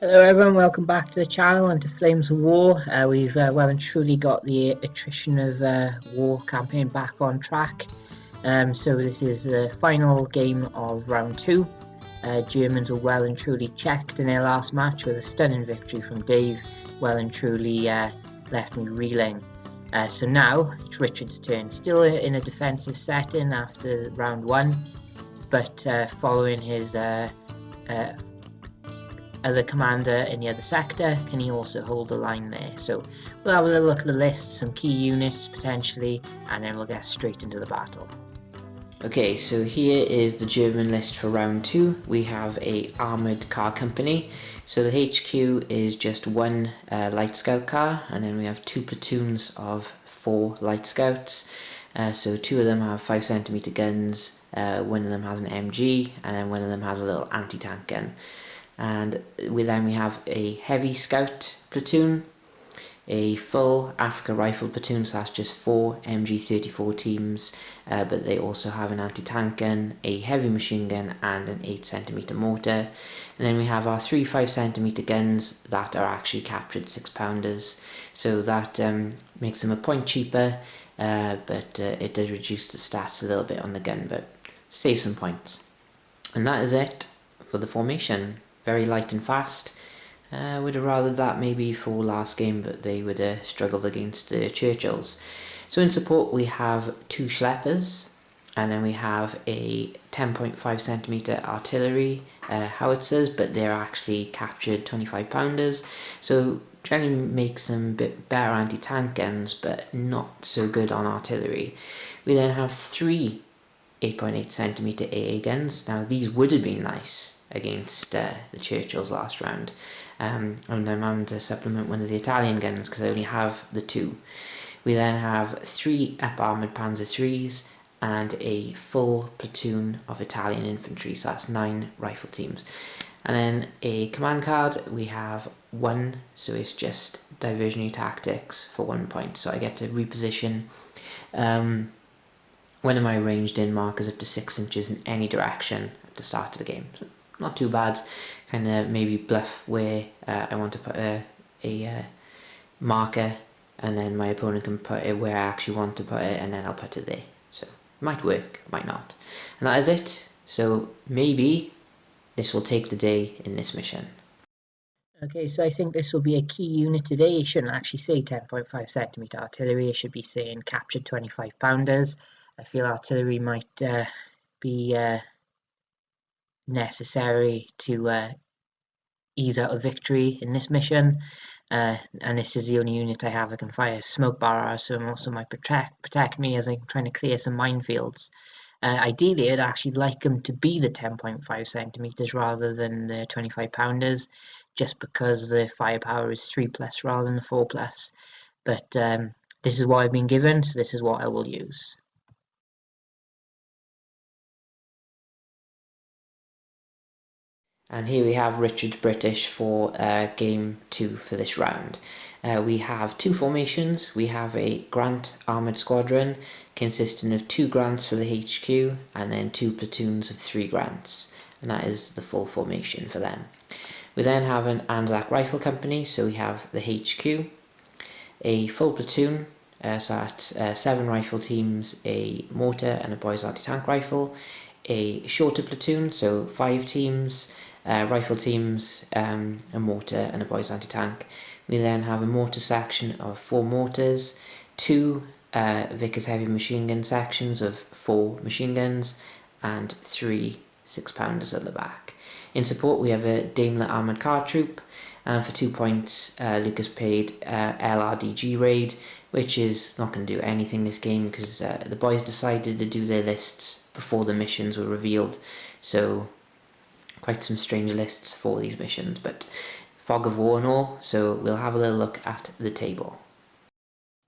Hello everyone, welcome back to the channel and to Flames of War. We've well and truly got the Attrition of War campaign back on track. So this is the final game of round 2. Germans were well and truly checked in their last match with a stunning victory from Dave. Well and truly left me reeling. So now it's Richard's turn, still in a defensive setting after round 1, but following his other commander in the other sector, can he also hold the line there? So we'll have a little look at the list, some key units potentially, and then we'll get straight into the battle. Okay, so here is the German list for round 2. We have a armoured car company. So the HQ is just one light scout car, and then we have 2 platoons of 4 light scouts. So 2 of them have 5cm guns, one of them has an MG, and then one of them has a little anti-tank gun. And we have a heavy scout platoon, a full Africa rifle platoon, so that's just 4 MG34 teams, but they also have an anti-tank gun, a heavy machine gun, and an 8cm mortar. And then we have our 3 5cm guns that are actually captured 6-pounders, so that makes them a point cheaper, but it does reduce the stats a little bit on the gun, but save some points. And that is it for the formation. Very light and fast. Would have rathered that maybe for last game, but they would have struggled against the Churchills. So in support we have 2 Schleppers, and then we have a 10.5cm artillery howitzers, but they're actually captured 25-pounders. So generally makes them a bit better anti-tank guns, but not so good on artillery. We then have 3 8.8cm AA guns. Now these would have been nice against the Churchills last round, and I'm having to supplement one of the Italian guns because I only have the 2. We then have 3 up-armoured Panzer IIIs and a full platoon of Italian infantry, so that's 9 rifle teams. And then a command card, we have 1, so it's just diversionary tactics for 1 point, so I get to reposition one of my ranged in markers up to 6 inches in any direction at the start of the game. So not too bad, kind of maybe bluff where I want to put a marker, and then my opponent can put it where I actually want to put it, and then I'll put it there. So it might work, might not. And that is it. So maybe this will take the day in this mission. Okay, so I think this will be a key unit today. It shouldn't actually say 10.5cm artillery, it should be saying captured 25-pounders. I feel artillery might be necessary to ease out a victory in this mission, and this is the only unit I have that can fire smoke barrage, so it also might protect me as I'm trying to clear some minefields. Ideally I'd actually like them to be the 10.5cm rather than the 25-pounders, just because the firepower is 3+ rather than the 4+, but this is what I've been given, so this is what I will use. And here we have Richard's British for game 2 for this round. We have 2 formations. We have a Grant armoured squadron consisting of 2 Grants for the HQ and then 2 platoons of 3 Grants, and that is the full formation for them. We then have an Anzac rifle company, so we have the HQ, a full platoon, so that's 7 rifle teams, a mortar and a boys anti-tank rifle, a shorter platoon, so 5 teams, rifle teams, a mortar and a boys anti-tank. We then have a mortar section of 4 mortars, 2 Vickers heavy machine gun sections of 4 machine guns, and 3 6-pounders at the back. In support we have a Daimler armoured car troop, and for 2 points Lucas paid LRDG raid, which is not going to do anything this game because the boys decided to do their lists before the missions were revealed, so quite some strange lists for these missions, but fog of war and all, so we'll have a little look at the table.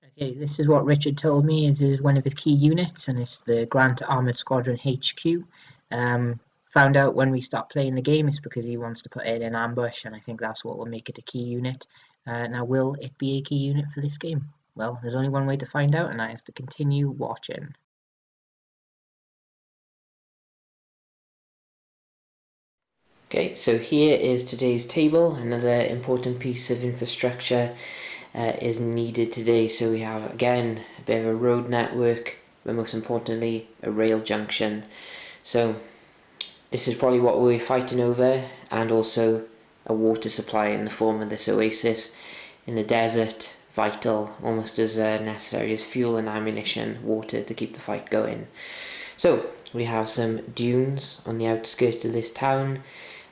Okay, this is what Richard told me is one of his key units, and it's the Grant Armoured Squadron HQ. Found out when we stopped playing the game it's because he wants to put it in an ambush, and I think that's what will make it a key unit. Now, will it be a key unit for this game? Well, there's only one way to find out, and that is to continue watching. Okay, so here is today's table. Another important piece of infrastructure is needed today. So we have, again, a bit of a road network, but most importantly, a rail junction. So this is probably what we're fighting over, and also a water supply in the form of this oasis in the desert. Vital, almost as necessary as fuel and ammunition, water to keep the fight going. So we have some dunes on the outskirts of this town,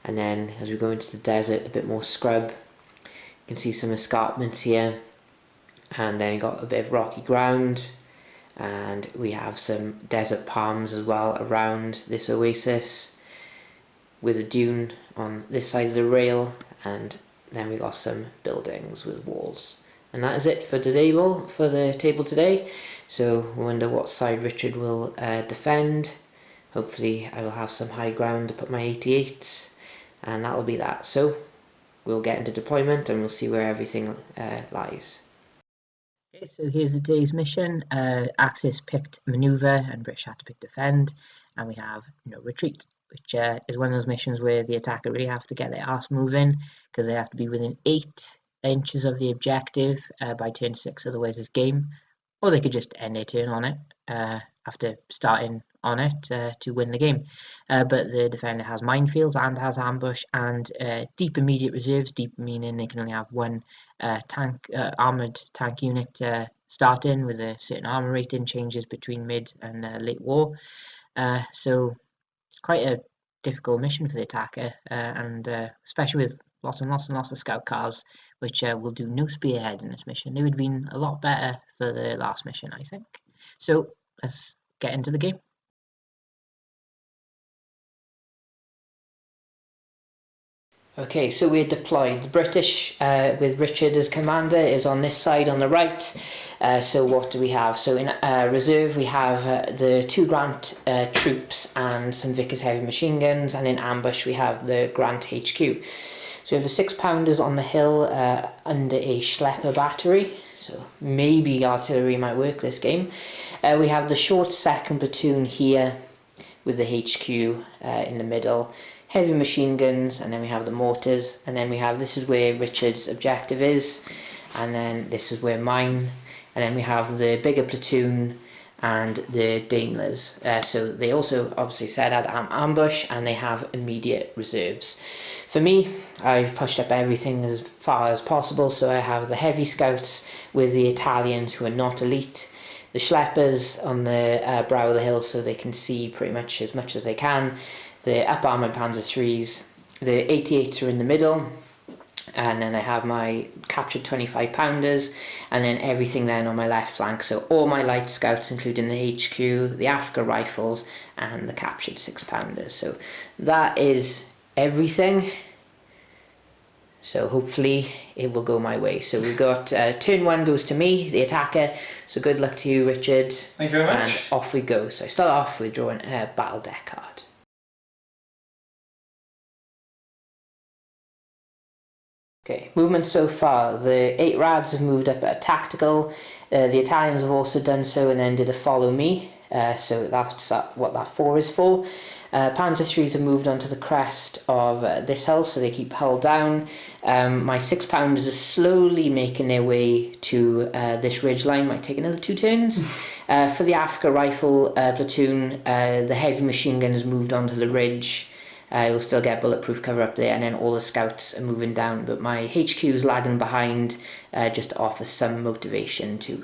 and then as we go into the desert, a bit more scrub. You can see some escarpments here, and then you got a bit of rocky ground, and we have some desert palms as well around this oasis, with a dune on this side of the rail, and then we got some buildings with walls. And that is it for the table today. So we wonder what side Richard will defend. Hopefully I will have some high ground to put my 88s, and that will be that. So we'll get into deployment and we'll see where everything lies. Okay, so here's the day's mission. Axis picked maneuver and British had to pick defend, and we have no retreat, which is one of those missions where the attacker really have to get their ass moving, because they have to be within 8 inches of the objective by turn 6, otherwise it's game. Or they could just end their turn on it after starting on it to win the game. But the defender has minefields and has ambush and deep immediate reserves. Deep meaning they can only have one armoured tank unit starting, with a certain armour rating, changes between mid and late war. So it's quite a difficult mission for the attacker, and especially with lots and lots of scout cars, which will do no spearhead in this mission. They would have been a lot better for the last mission, I think. So let's get into the game. Okay, so we're deployed. The British, with Richard as commander, is on this side on the right. So what do we have? So in reserve we have the 2 Grant troops and some Vickers heavy machine guns, and in ambush we have the Grant HQ. So we have the 6-pounders on the hill under a Schlepper battery, so maybe artillery might work this game. We have the short 2nd platoon here with the HQ in the middle, heavy machine guns, and then we have the mortars, and then we have, this is where Richard's objective is, and then this is where mine, and then we have the bigger platoon and the Daimlers. So they also obviously said at ambush, and they have immediate reserves. For me, I've pushed up everything as far as possible, so I have the heavy scouts with the Italians who are not elite, the Schleppers on the brow of the hill so they can see pretty much as they can, the up armoured Panzer IIIs, the 88s are in the middle, and then I have my captured 25-pounders, and then everything then on my left flank, so all my light scouts including the HQ, the Africa rifles, and the captured 6-pounders. So that is everything, so hopefully it will go my way. So we've got turn 1 goes to me, the attacker, so good luck to you, Richard. Thank you very much. And off we go. So I start off with drawing a battle deck card. Okay, movement so far. The 8 Rads have moved up at a tactical. The Italians have also done so and then did a follow me. So that's what that 4 is for. Panzer IIIs have moved onto the crest of this hill, so they keep hull down. My 6-pounders are slowly making their way to this ridge line. Might take another 2 turns. For the Africa rifle platoon, the heavy machine gun has moved onto the ridge. We'll still get bulletproof cover up there, and then all the scouts are moving down, but my HQ is lagging behind, just to offer some motivation to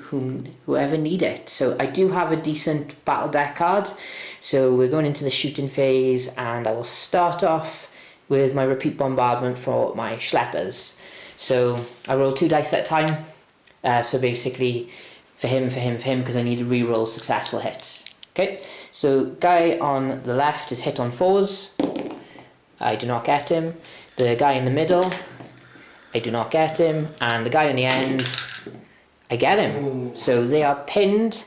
whoever need it. So I do have a decent battle deck card, so we're going into the shooting phase, and I will start off with my repeat bombardment for my Schleppers. So I roll 2 dice at a time, so basically for him, because I need to re-roll successful hits. Okay, so guy on the left is hit on 4s. I do not get him. The guy in the middle, I do not get him. And the guy on the end, I get him. Ooh. So they are pinned,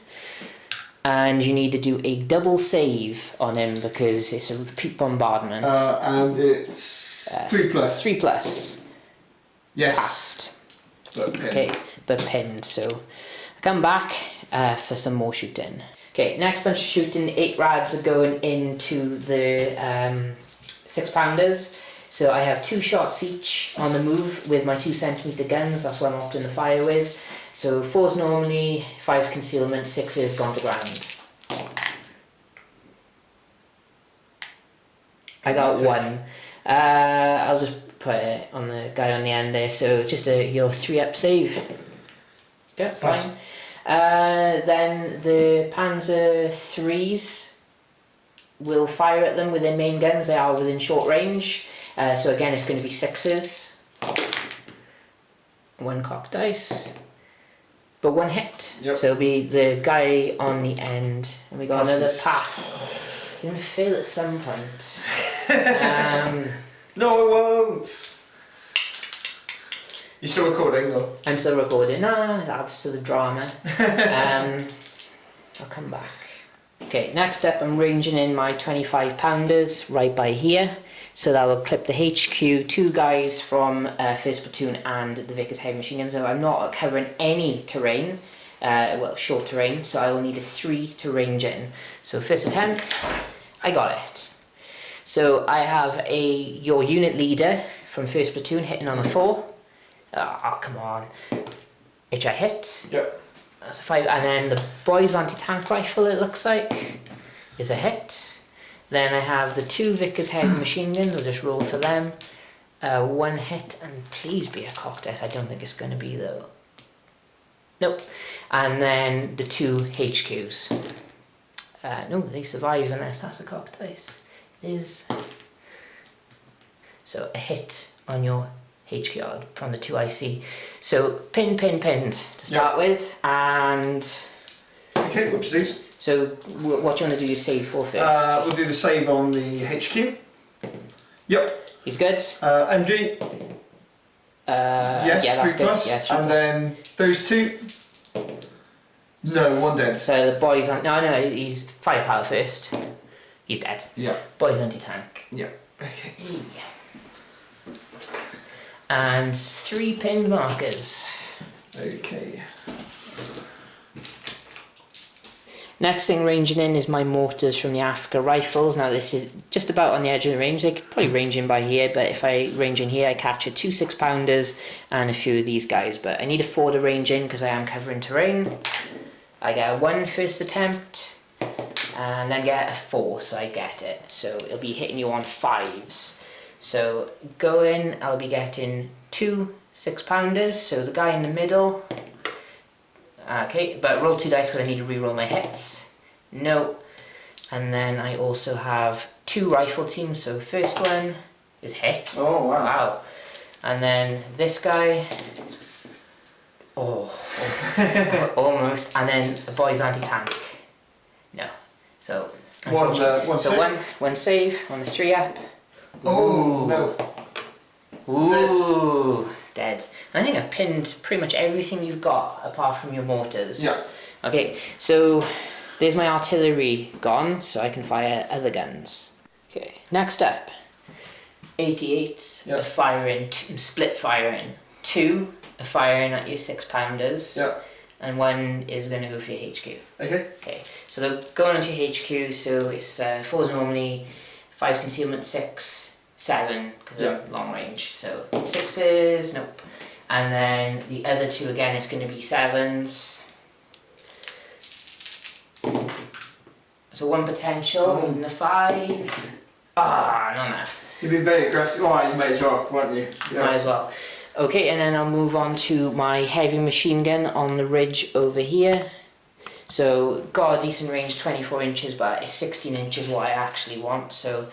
and you need to do a double save on him because it's a repeat bombardment. And it's 3+. 3+. Yes. Passed. But pinned. Okay, but pinned. So I come back for some more shooting. Okay, next bunch of shooting. 8 Rads are going into the 6-pounders. So I have 2 shots each on the move with my 2cm guns. That's what I'm opting to fire with. So 4's normally, 5's concealment, 6's gone to ground. I got 1. I'll just put it on the guy on the end there. So just your 3-up save. Yeah, fine. Nice. Then the Panzer 3s will fire at them with their main guns. They are within short range. So again, it's going to be 6's. 1 cocked dice. But 1 hit. Yep. So it'll be the guy on the end. And we got Passes. another pass. You're going to fail at some point. No, I won't. You still recording or? I'm still recording. No, it adds to the drama. I'll come back. Okay, next up I'm ranging in my 25 pounders right by here. So that will clip the HQ, 2 guys from 1st Platoon and the Vickers heavy machine guns. So I'm not covering any terrain, well, short terrain, so I will need a 3 to range in. So first attempt, I got it. So I have your unit leader from 1st Platoon hitting on a 4. Oh, come on. Which I hit. Yep. That's a 5. And then the boys anti-tank rifle, it looks like, is a hit. Then I have the 2 Vickers heavy machine guns. I'll just roll for them. 1 hit, and please be a cocked dice. I don't think it's going to be though. Nope. And then the 2 HQs. No, they survive unless that's a cocked dice. It is. So a hit on your HQ from the 2 IC. So pinned to start with, and Okay, whoopsies. so what do you want to do your save for first? We'll do the save on the HQ. Yep. He's good. MG. Yes, yeah, that's 3 good. plus. Yes, And then those 2. No, 1 dead. so the boys on. No, he's firepower first. He's dead. Yeah. Boys anti-tank. Yeah. Okay. And 3 pinned markers. Okay. Next thing ranging in is my mortars from the Africa rifles. Now this is just about on the edge of the range. They could probably range in by here, but if I range in here I catch 2 6-pounders and a few of these guys. But I need a 4 to range in because I am covering terrain. I get a 1 first attempt and then get a 4, so I get it. So it'll be hitting you on 5s. So going, I'll be getting 2 6-pounders, so the guy in the middle. Okay, but roll 2 dice because I need to re-roll my hits. No. And then I also have 2 rifle teams, so first one is hit. Oh, wow. Wow. And then this guy. Oh, almost. And then the boys anti-tank. No. So, One save. One save on the 3-up. Oh, no. Ooh, dead. I think I pinned pretty much everything you've got apart from your mortars. Yeah. Okay, so there's my artillery gone, so I can fire other guns. Okay, next up, 88s Yep. are firing, split firing. 2 are firing at your 6-pounders. Yeah. And 1 is going to go for your HQ. Okay. Okay, so they're going onto your HQ, so it's 4's normally, 5's concealment, 6, 7, because they're long range. So 6's, nope. And then the other 2 again is going to be 7's. So 1 potential, and the 5. Ah, not enough. You've been very aggressive. Oh, you may as well, won't you? Yeah. Might as well. Okay, and then I'll move on to my heavy machine gun on the ridge over here. So got a decent range, 24 inches, but it's 16 inches what I actually want, so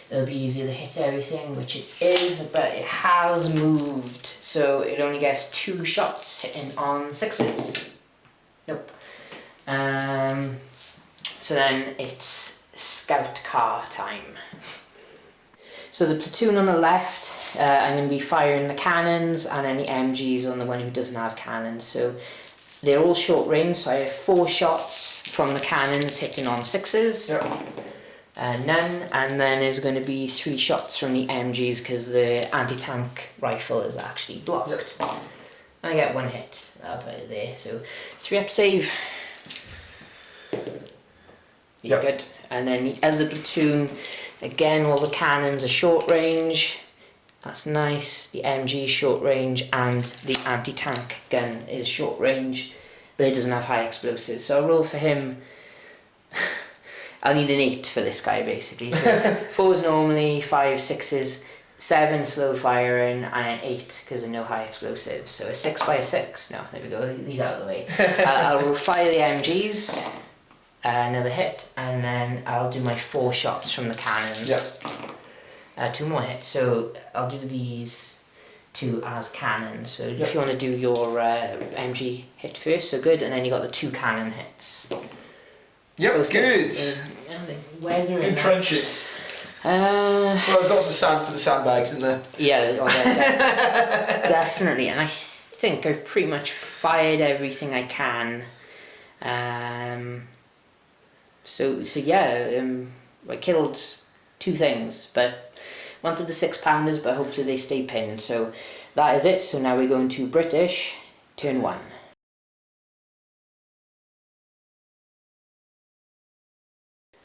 it'll be easier to hit everything, which it is, but it has moved. So it only gets 2 shots hitting on 6's. Nope. So then it's scout car time. So the platoon on the left, I'm going to be firing the cannons, and then the MGs on the one who doesn't have cannons. So they're all short range, so I have 4 shots from the cannons hitting on 6's. None, and then there's going to be 3 shots from the MGs because the anti-tank rifle is actually blocked. And I get 1 hit. I'll put it there. So 3-up save. You're good. And then the other platoon, again, all the cannons are short range. That's nice. The MG short range and the anti-tank gun is short range, but it doesn't have high explosives. So I'll roll for him. I'll need an 8 for this guy basically. So 4s normally, 5, 6s, 7 slow firing, and an 8 because of no high explosives. So a 6 by a 6. No, there we go. These out of the way. I'll fire the MGs. Another hit, and then I'll do my 4 shots from the cannons. Yep. 2 more hits. So I'll do these 2 as cannons. So if you want to do your MG hit first, so good, and then you got the 2 cannon hits. Yep, Both good. Weather In trenches. Well, there's lots of sand for the sandbags, isn't there? Yeah, definitely. And I think I've pretty much fired everything I can. So yeah, I killed 2 things, but wanted the 6-pounders, but hopefully they stay pinned. So that is it. So now we're going to British, turn 1.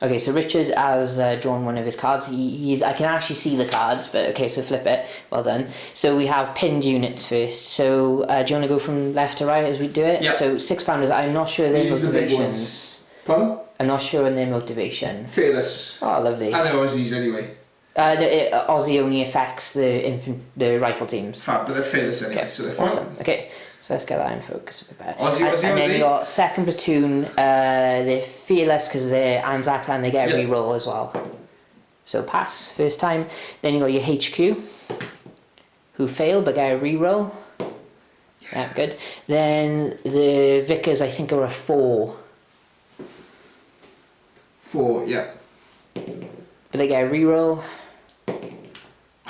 Okay, so Richard has drawn one of his cards. I can actually see the cards, but okay, so flip it. Well done. So we have pinned units first. So do you want to go from left to right as we do it? Yeah. So 6-pounders, I'm not sure their These are the big motivations. Pardon? I'm not sure on their motivation. Fearless. Oh, lovely. And they're Aussies anyway. Aussie only affects the rifle teams. Fab, but they're fearless anyway, Okay, so they're fine. awesome. Okay, so let's get that in focus a bit better. Aussie. And then you got 2nd platoon. They're fearless because they're Anzac and they get a reroll as well. So pass first time. Then you got your HQ, who fail but get a reroll. Yeah, good. Then the Vickers, I think, are a 4. 4, yeah. But they get a reroll.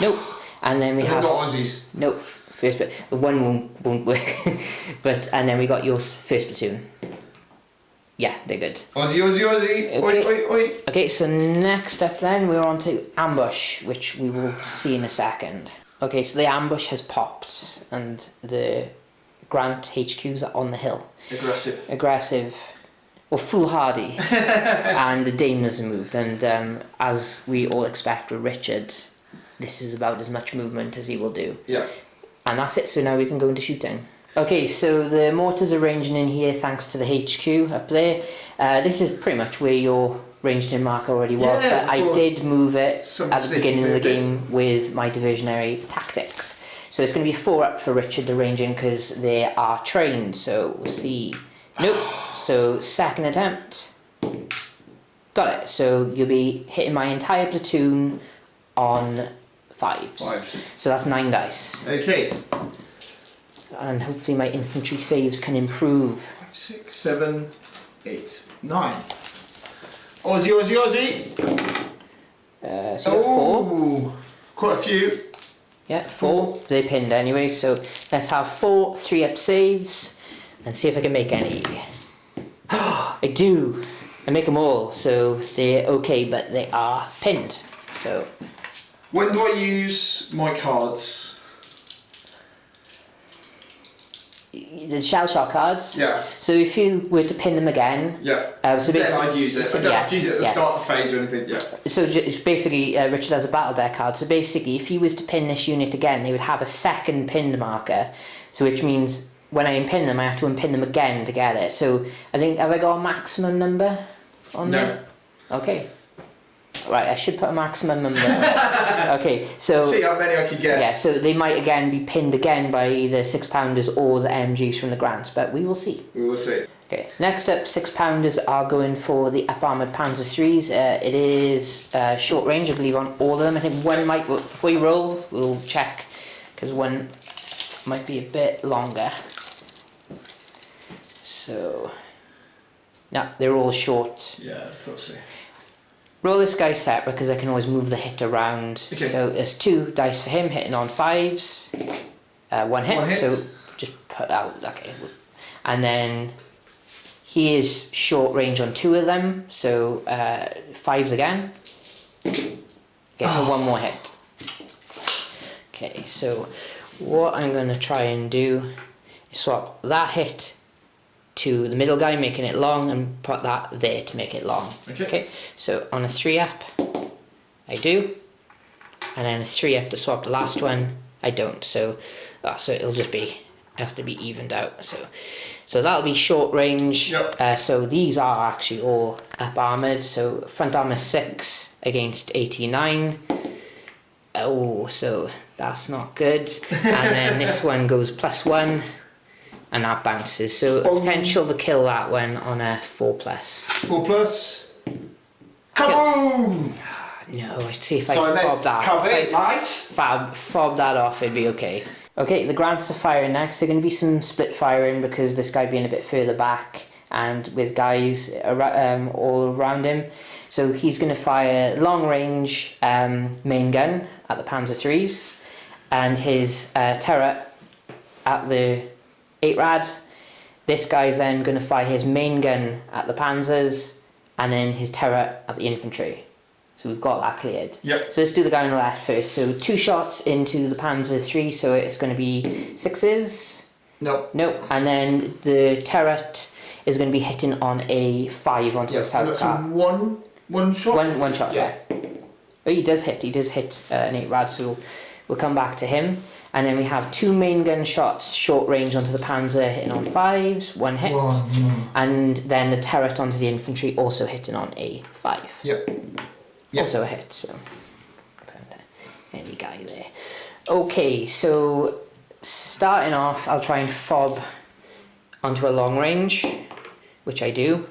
Nope. And then we have not Aussies. Nope. First, but one won't work. But and then we got your first platoon. Yeah, they're good. Aussie. Okay. Oi. Okay, so next up then we're on to ambush, which we will see in a second. Okay, so the ambush has popped, and the Grant HQs are on the hill. Aggressive. Or foolhardy. And the Daimlers have moved, and as we all expect with Richard, this is about as much movement as he will do. Yeah. And that's it, so now we can go into shooting. Okay, so the mortars are ranging in here thanks to the HQ up there. This is pretty much where your ranged in mark already was, but I did move it at the beginning of the game with my diversionary tactics. So it's going to be 4 up for Richard, the ranging, because they are trained, so we'll see. Nope. So 2nd attempt. Got it. So you'll be hitting my entire platoon on 5s. So that's 9 dice. Okay. And hopefully my infantry saves can improve. 5, 6, 7, 8, 9. Aussie. So you got 4. Quite a few. Yeah, 4. They're pinned anyway. So let's have 4 3-up saves and see if I can make any. I do. I make them all, so they're okay, but they are pinned. So when do I use my cards? The shell shock cards. Yeah. So if you were to pin them again. Yeah. So then I'd use it. I don't have to use it at the start of the phase or anything. Yeah. So basically, Richard has a battle deck card. So basically, if he was to pin this unit again, they would have a 2nd pinned marker. So which means when I unpin them, I have to unpin them again to get it. So I think, have I got a maximum number on there? Okay. Right, I should put a maximum number. Okay, so see how many I can get. Yeah, so they might again be pinned again by either 6-pounders or the MGs from the Grants, but we will see. We will see. Okay, next up, 6-pounders are going for the up-armoured Panzer IIIs. It is short range, I believe, on all of them. I think one might, before you roll, we'll check, because one might be a bit longer. So, no, they're all short. Yeah, I thought so. Roll this guy set because I can always move the hit around. Okay. So there's 2 dice for him hitting on 5s. 1 hit, so just put out, okay. And then he is short range on 2 of them, so 5s again. Okay, so 1 more hit. Okay, so what I'm going to try and do is swap that hit to the middle guy, making it long, and put that there to make it long. Okay, so on a 3-up, I do. and then a 3 up to swap the last one. I don't, so it'll just be, it has to be evened out. So that'll be short range. Yep. So these are actually all up armoured. So front armour 6 against 89. Oh, so that's not good. And then this one goes +1, and that bounces. So potential to kill that one on a 4+. 4+. Kaboom! No, let's see if So I fob that. cover it, right? Fob that off, it'd be okay. Okay, the Grants are firing next. There's going to be some split firing because this guy being a bit further back and with guys all around him. So he's going to fire long range main gun at the Panzer IIIs and his turret at the 8-rad. This guy's then going to fire his main gun at the Panzers and then his turret at the infantry. So we've got that cleared. Yep. So let's do the guy on the left first. So 2 shots into the Panzer III, so it's going to be 6s. No. No. And then the turret is going to be hitting on a 5 onto the south So car. one shot? One shot, yeah. Oh, he does hit an 8-rad, so we'll come back to him. And then we have 2 main gun shots, short range onto the Panzer, hitting on 5s, 1 hit. And then the turret onto the infantry, also hitting on a 5. Yep. Also a hit, so any guy there. Okay, so starting off, I'll try and fob onto a long range, which I do.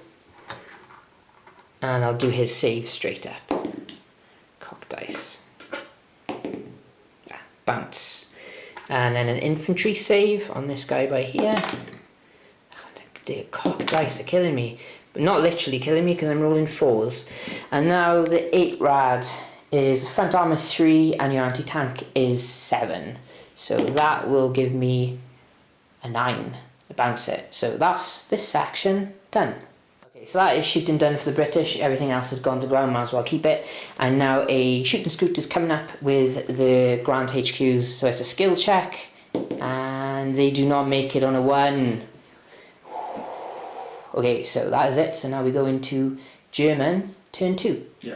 And I'll do his save straight up. Cock dice. Bounce. And then an infantry save on this guy by here. The cock dice are killing me. But not literally killing me because I'm rolling 4s. And now the 8-rad is front armour 3 and your anti-tank is 7. So that will give me a 9. I bounce it. So that's this section done. Okay, so that is shooting done for the British. Everything else has gone to ground, might as well keep it. And now a shooting scoot is coming up with the Grant HQs. So it's a skill check. And they do not make it on a 1. Okay, so that is it. So now we go into German, turn 2. Yeah.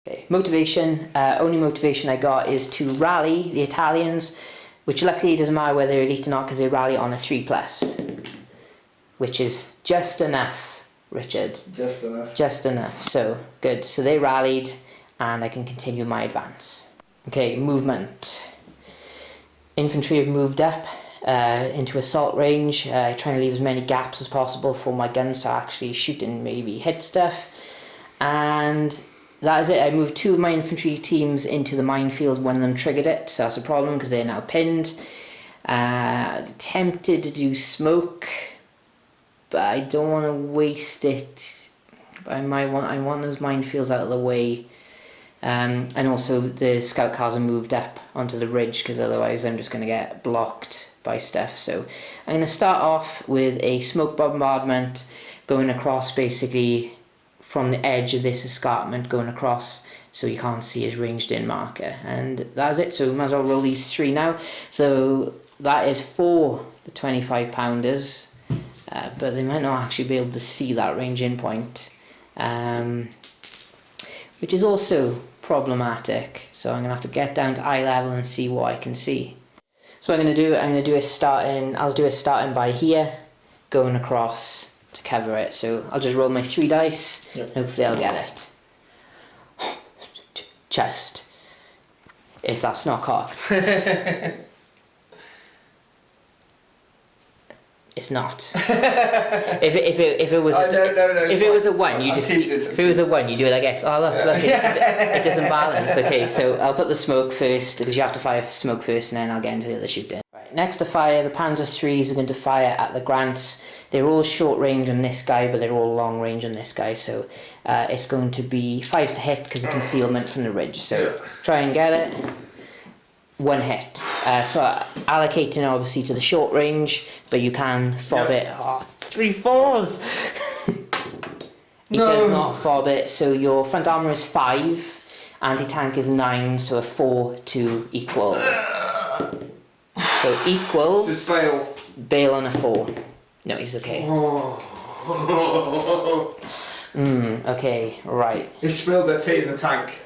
Okay, motivation. Only motivation I got is to rally the Italians, which luckily it doesn't matter whether they're elite or not because they rally on a 3+, which is just enough, Richard. Just enough. Just enough. So good. So they rallied, and I can continue my advance. Okay, movement. Infantry have moved up into assault range, trying to leave as many gaps as possible for my guns to actually shoot and maybe hit stuff. And that is it. I moved 2 of my infantry teams into the minefield. One of them triggered it, so that's a problem because they're now pinned. Tempted to do smoke, but I don't want to waste it. I want those minefields out of the way. And also the scout cars are moved up onto the ridge because otherwise I'm just going to get blocked by stuff. So I'm going to start off with a smoke bombardment going across basically from the edge of this escarpment going across so you can't see his ranged in marker. And that's it, so we might as well roll these 3 now. So that is for the 25 pounders, but they might not actually be able to see that range in point. Which is also problematic, so I'm going to have to get down to eye level and see what I can see. So what I'm going to do a starting by here, going across to cover it. So I'll just roll my 3 dice, and hopefully I'll get it. Just, if that's not cocked. It's not. if it was a 1, you just if it was a 1, you do it like this. Oh look, it doesn't balance. Okay, so I'll put the smoke first because you have to fire smoke first, and then I'll get into the other shooting. Right, next to fire, the Panzer IIIs are going to fire at the Grants. They're all short range on this guy, but they're all long range on this guy. So it's going to be 5s to hit because of concealment from the ridge. So try and get it. 1 hit. So allocating obviously to the short range, but you can fob it. Oh, 3 4s! He does not fob it, so your front armour is 5, anti-tank is 9, so a 4 to equal. So equals Just bail. Bail on a 4. No, he's okay. Okay, right. They spilled their tea in the tank.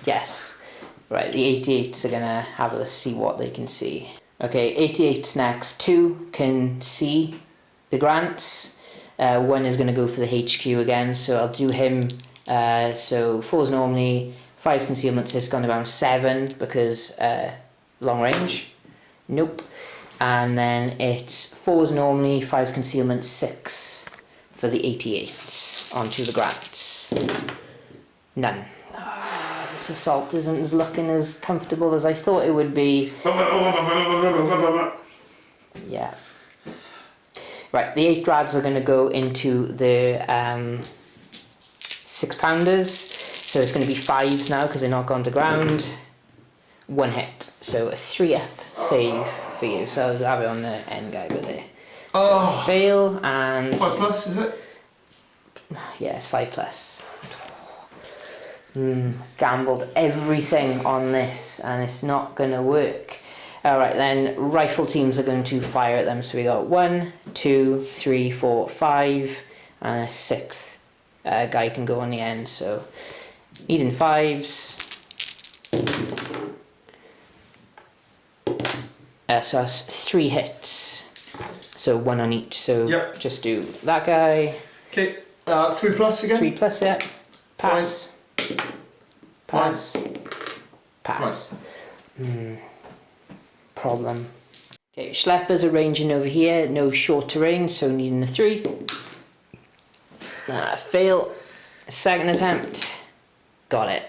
Yes. Right, the 88s are gonna have a see what they can see. Okay, 88's next. 2 can see the grants. 1 is gonna go for the HQ again, so I'll do him. So 4's normally, 5's concealment has gone around 7 because long range. Nope. And then it's 4's normally, 5's concealment 6 for the 88s onto the grants. None. This assault isn't as looking as comfortable as I thought it would be. Yeah. Right, the 8 rads are going to go into the 6-pounders. So it's going to be 5s now because they're not gone to ground. 1 hit. So a 3-up save for you. So I'll have it on the end guy over there. So fail and... 5+, is it? Yeah, it's 5+. Gambled everything on this and it's not gonna work. Alright then, rifle teams are going to fire at them. So we got 1, 2, 3, 4, 5 and a 6th guy can go on the end. So needing 5s. So that's 3 hits. So 1 on each. So just do that guy. Okay, 3+ again? 3+, yeah. Pass. Pass. Pass. Problem. Okay, Schleppers are ranging over here, no short terrain, so needing a 3. Fail. 2nd attempt. Got it.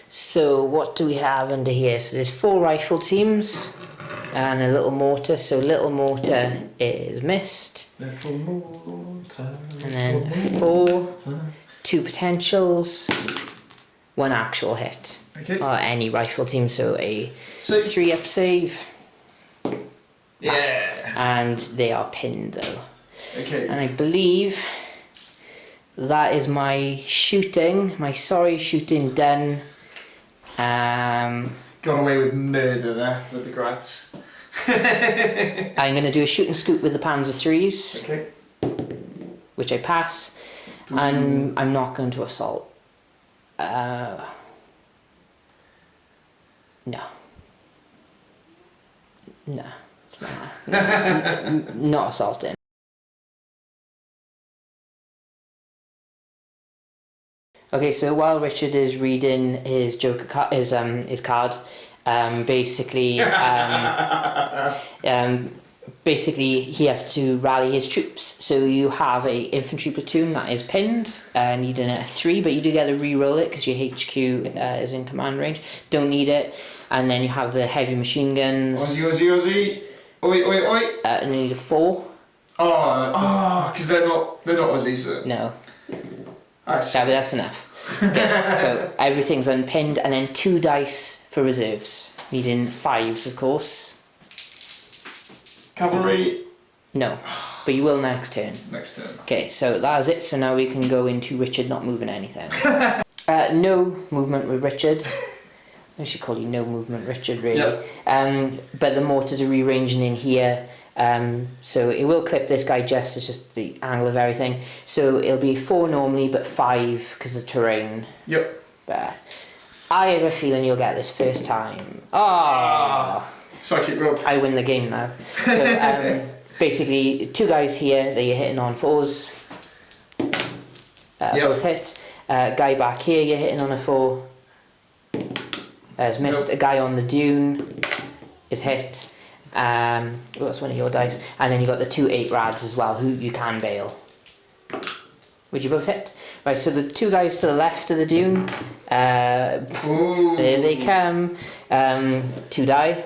So what do we have under here? So there's 4 rifle teams and a little mortar. So little mortar is missed. Little mortar. And then 4, 2 potentials. 1 actual hit. Okay. Or any rifle team, so a 6. 3-up save. Yeah. And they are pinned though. Okay. And I believe that is my shooting, my sorry shooting done. Got away with murder there with the grants. I'm going to do a shoot and scoot with the Panzer 3s. Okay. Which I pass. And I'm not going to assault. No. No, it's not. Not assaulting. Okay, so while Richard is reading his Joker his card, basically he has to rally his troops. So you have a infantry platoon that is pinned, needing a 3, but you do get to re-roll it because your HQ is in command range. Don't need it. And then you have the heavy machine guns. Ozzy. Oi, oi, oi. And you need a 4. Because they're not Aussie, so. No. That's enough. Okay, so everything's unpinned, and then 2 dice for reserves. Needing 5s, of course. Cavalry. No, but you will next turn. Next turn. Okay, so that's it. So now we can go into Richard not moving anything. No movement with Richard. I should call you no movement Richard, really. Yep. But the mortars are rearranging in here. So it will clip this guy just, it's just the angle of everything. So it'll be 4 normally, but 5 because of terrain. Yep. But I have a feeling you'll get this first time. Psychic rope. I win the game now. So basically, 2 guys here that you're hitting on 4s. Both hit. Guy back here you're hitting on a 4. Has missed. A guy on the dune is hit. That's one of your dice. And then you got the 2 8 rads as well, who you can bail. Would you both hit? Right, so the 2 guys to the left of the dune, there they come. 2 die.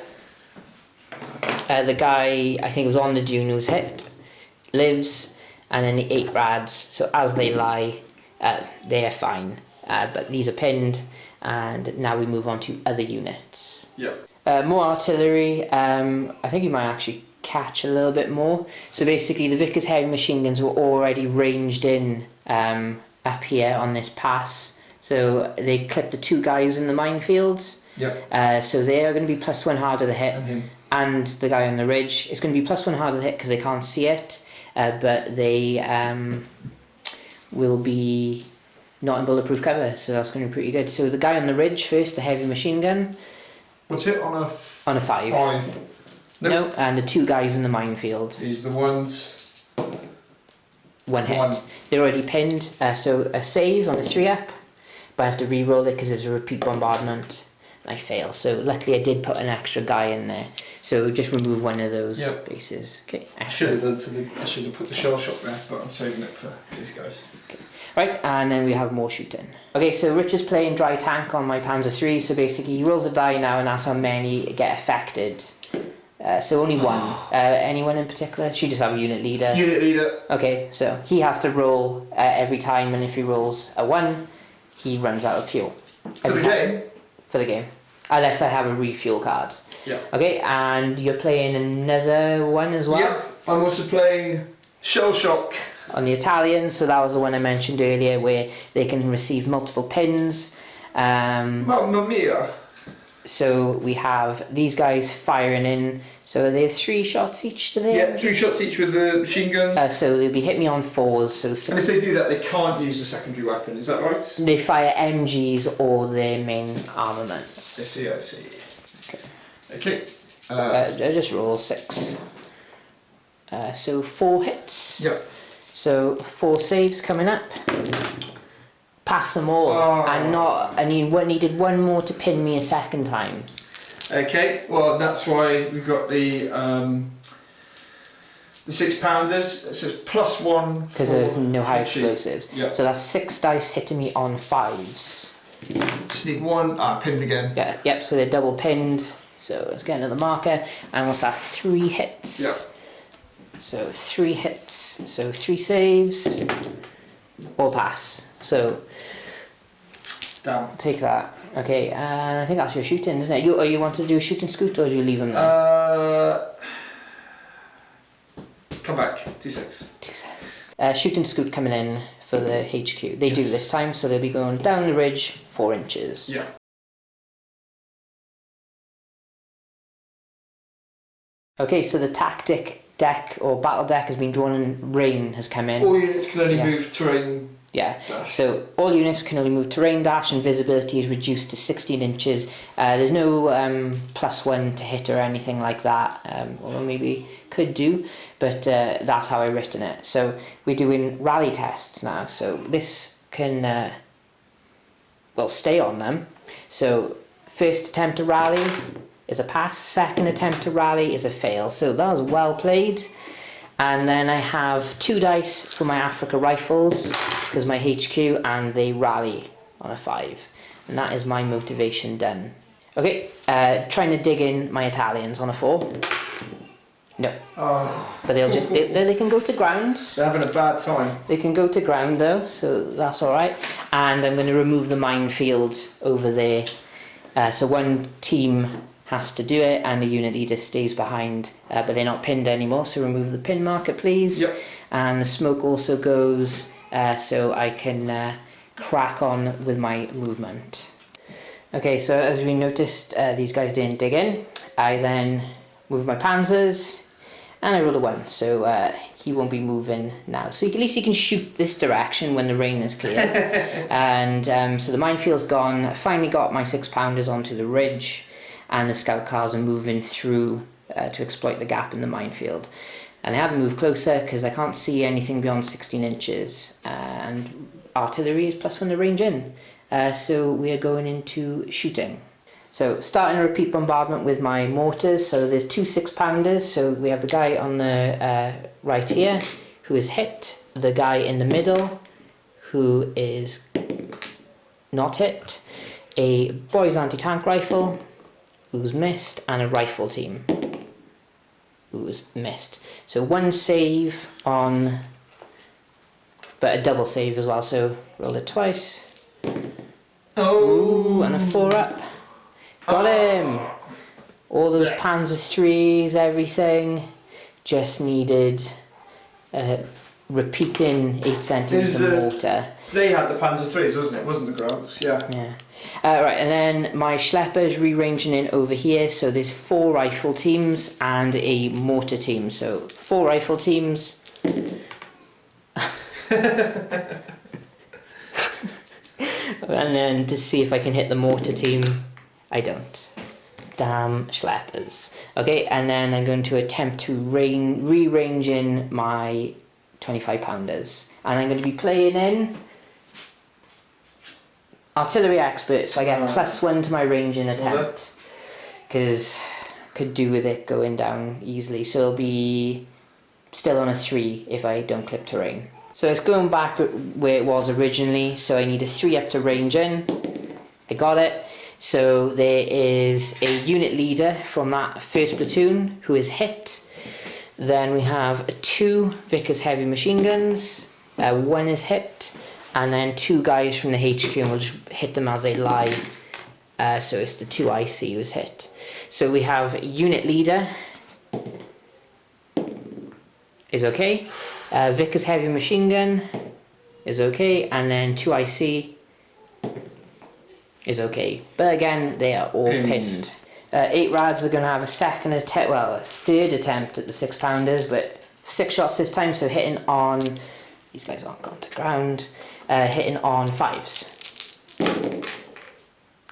The guy, I think it was on the dune who was hit, lives. And then the 8 rads, so as they lie, they are fine. But these are pinned. And now we move on to other units. Yep. More artillery. I think you might actually catch a little bit more. So basically the Vickers heavy machine guns were already ranged in up here on this pass. So they clipped the 2 guys in the minefields. Yep. So they are going to be +1 harder to hit. And the guy on the ridge is going to be +1 harder to hit because they can't see it. but they will be not in bulletproof cover, so that's going to be pretty good. So the guy on the ridge first, the heavy machine gun. What's it on a? On a 5. 5. No, and the 2 guys in the minefield. These are the ones. 1 hit. They're already pinned, so a save on a 3-up, but I have to re-roll it because there's a repeat bombardment. I fail, so luckily I did put an extra guy in there. So just remove one of those bases. Okay. I should have put the shell shock there, but I'm saving it for these guys. Okay. Right, and then we have more shooting. Okay, so Rich is playing dry tank on my Panzer III, so basically he rolls a die now and that's how many get affected. So only one. Anyone in particular? Should just have a unit leader. Unit leader. Okay, so he has to roll every time, and if he rolls a 1, he runs out of fuel. For the game? For the game. Unless I have a refuel card. Yeah. Okay, and you're playing another one as well? Yep, I'm also playing Shell Shock. On the Italian, so that was the one I mentioned earlier where they can receive multiple pins. Mamma mia. So we have these guys firing in, so they have 3 shots each, do they? Yeah, 3 shots each with the machine guns. So they'll be hitting me on 4s, so 6. And if they do that, they can't use a secondary weapon, is that right? They fire MGs or their main armaments. I see. Okay. I just roll 6. So 4 hits. Yep. So 4 saves coming up. Pass them all, and you needed 1 more to pin me a second time. Okay, well that's why we've got the 6-pounders. So it's +1 because of no high explosives. Yep. So that's 6 dice hitting me on 5s. Just need 1. Pinned again. Yeah. Yep. So they're double pinned. So let's get another marker, and what's that? 3 hits. Yep. So 3 hits. So 3 saves. Or pass. So down. Take that. Okay, and I think that's your shooting, isn't it? You want to do a shooting scoot, or do you leave them there? Come back. 2-6. 2-6. Shooting scoot coming in for the HQ. They do this time, so they'll be going down the ridge 4 inches. Yeah. Okay, so the tactic deck or battle deck has been drawn and rain has come in. All units can only move terrain. Yeah, dash. So all units can only move terrain dash, and visibility is reduced to 16 inches. There's no +1 to hit or anything like that, or maybe could do, but that's how I've written it. So we're doing rally tests now, so this can stay on them. So first attempt to rally is a pass, second attempt to rally is a fail, so that was well played. And then I have 2 dice for my Africa rifles, because my HQ, and they rally on a 5. And that is my motivation done. Okay, trying to dig in my Italians on a 4. No. Oh. But they'll just, they can go to ground. They're having a bad time. They can go to ground though, so that's alright. And I'm going to remove the minefields over there. So one team has to do it, and the unit leader stays behind, but they're not pinned anymore, so remove the pin marker please. Yep. And the smoke also goes, so I can crack on with my movement. Okay, so as we noticed, these guys didn't dig in. I then move my panzers, and I roll a 1, so he won't be moving now. So at least he can shoot this direction when the rain is clear. And so the minefield's gone. I finally got my 6-pounders onto the ridge, and the scout cars are moving through to exploit the gap in the minefield. And they had to move closer because I can't see anything beyond 16 inches, and artillery is +1 to range in. So we are going into shooting. So starting a repeat bombardment with my mortars. So there's 2 6-pounders, so we have the guy on the right here who is hit, the guy in the middle who is not hit, a boys anti-tank rifle who's missed, and a rifle team who's missed. So 1 save on, but a double save as well, so roll it twice. Oh! Ooh, and a 4-up. Got him! All those Panzer IIIs, everything. Just needed repeating 8cm mortar. They had the Panzer IIIs, wasn't it? Wasn't the Grants? Yeah. Yeah. Right, and then my Schlepper's rearranging in over here, so there's 4 rifle teams and a mortar team. So 4 rifle teams, And then to see if I can hit the mortar team, I don't. Damn schleppers. Okay, and then I'm going to attempt to re-range in my 25 pounders. And I'm going to be playing in artillery expert, so I get +1 to my range in attempt. Because I could do with it going down easily. So it'll be still on a 3 if I don't clip terrain. So it's going back where it was originally, so I need a 3 up to range in. I got it. So there is a unit leader from that first platoon who is hit. Then we have 2 Vickers heavy machine guns, 1 is hit, and then 2 guys from the HQ, and we'll just hit them as they lie. So it's the 2 IC who's hit. So we have unit leader is okay. Vickers heavy machine gun is okay, and then 2 IC is okay. But again, they are all pinned. 8 rads are going to have a third attempt at the 6 pounders, but 6 shots this time, so hitting on, these guys aren't gone to ground, hitting on 5s.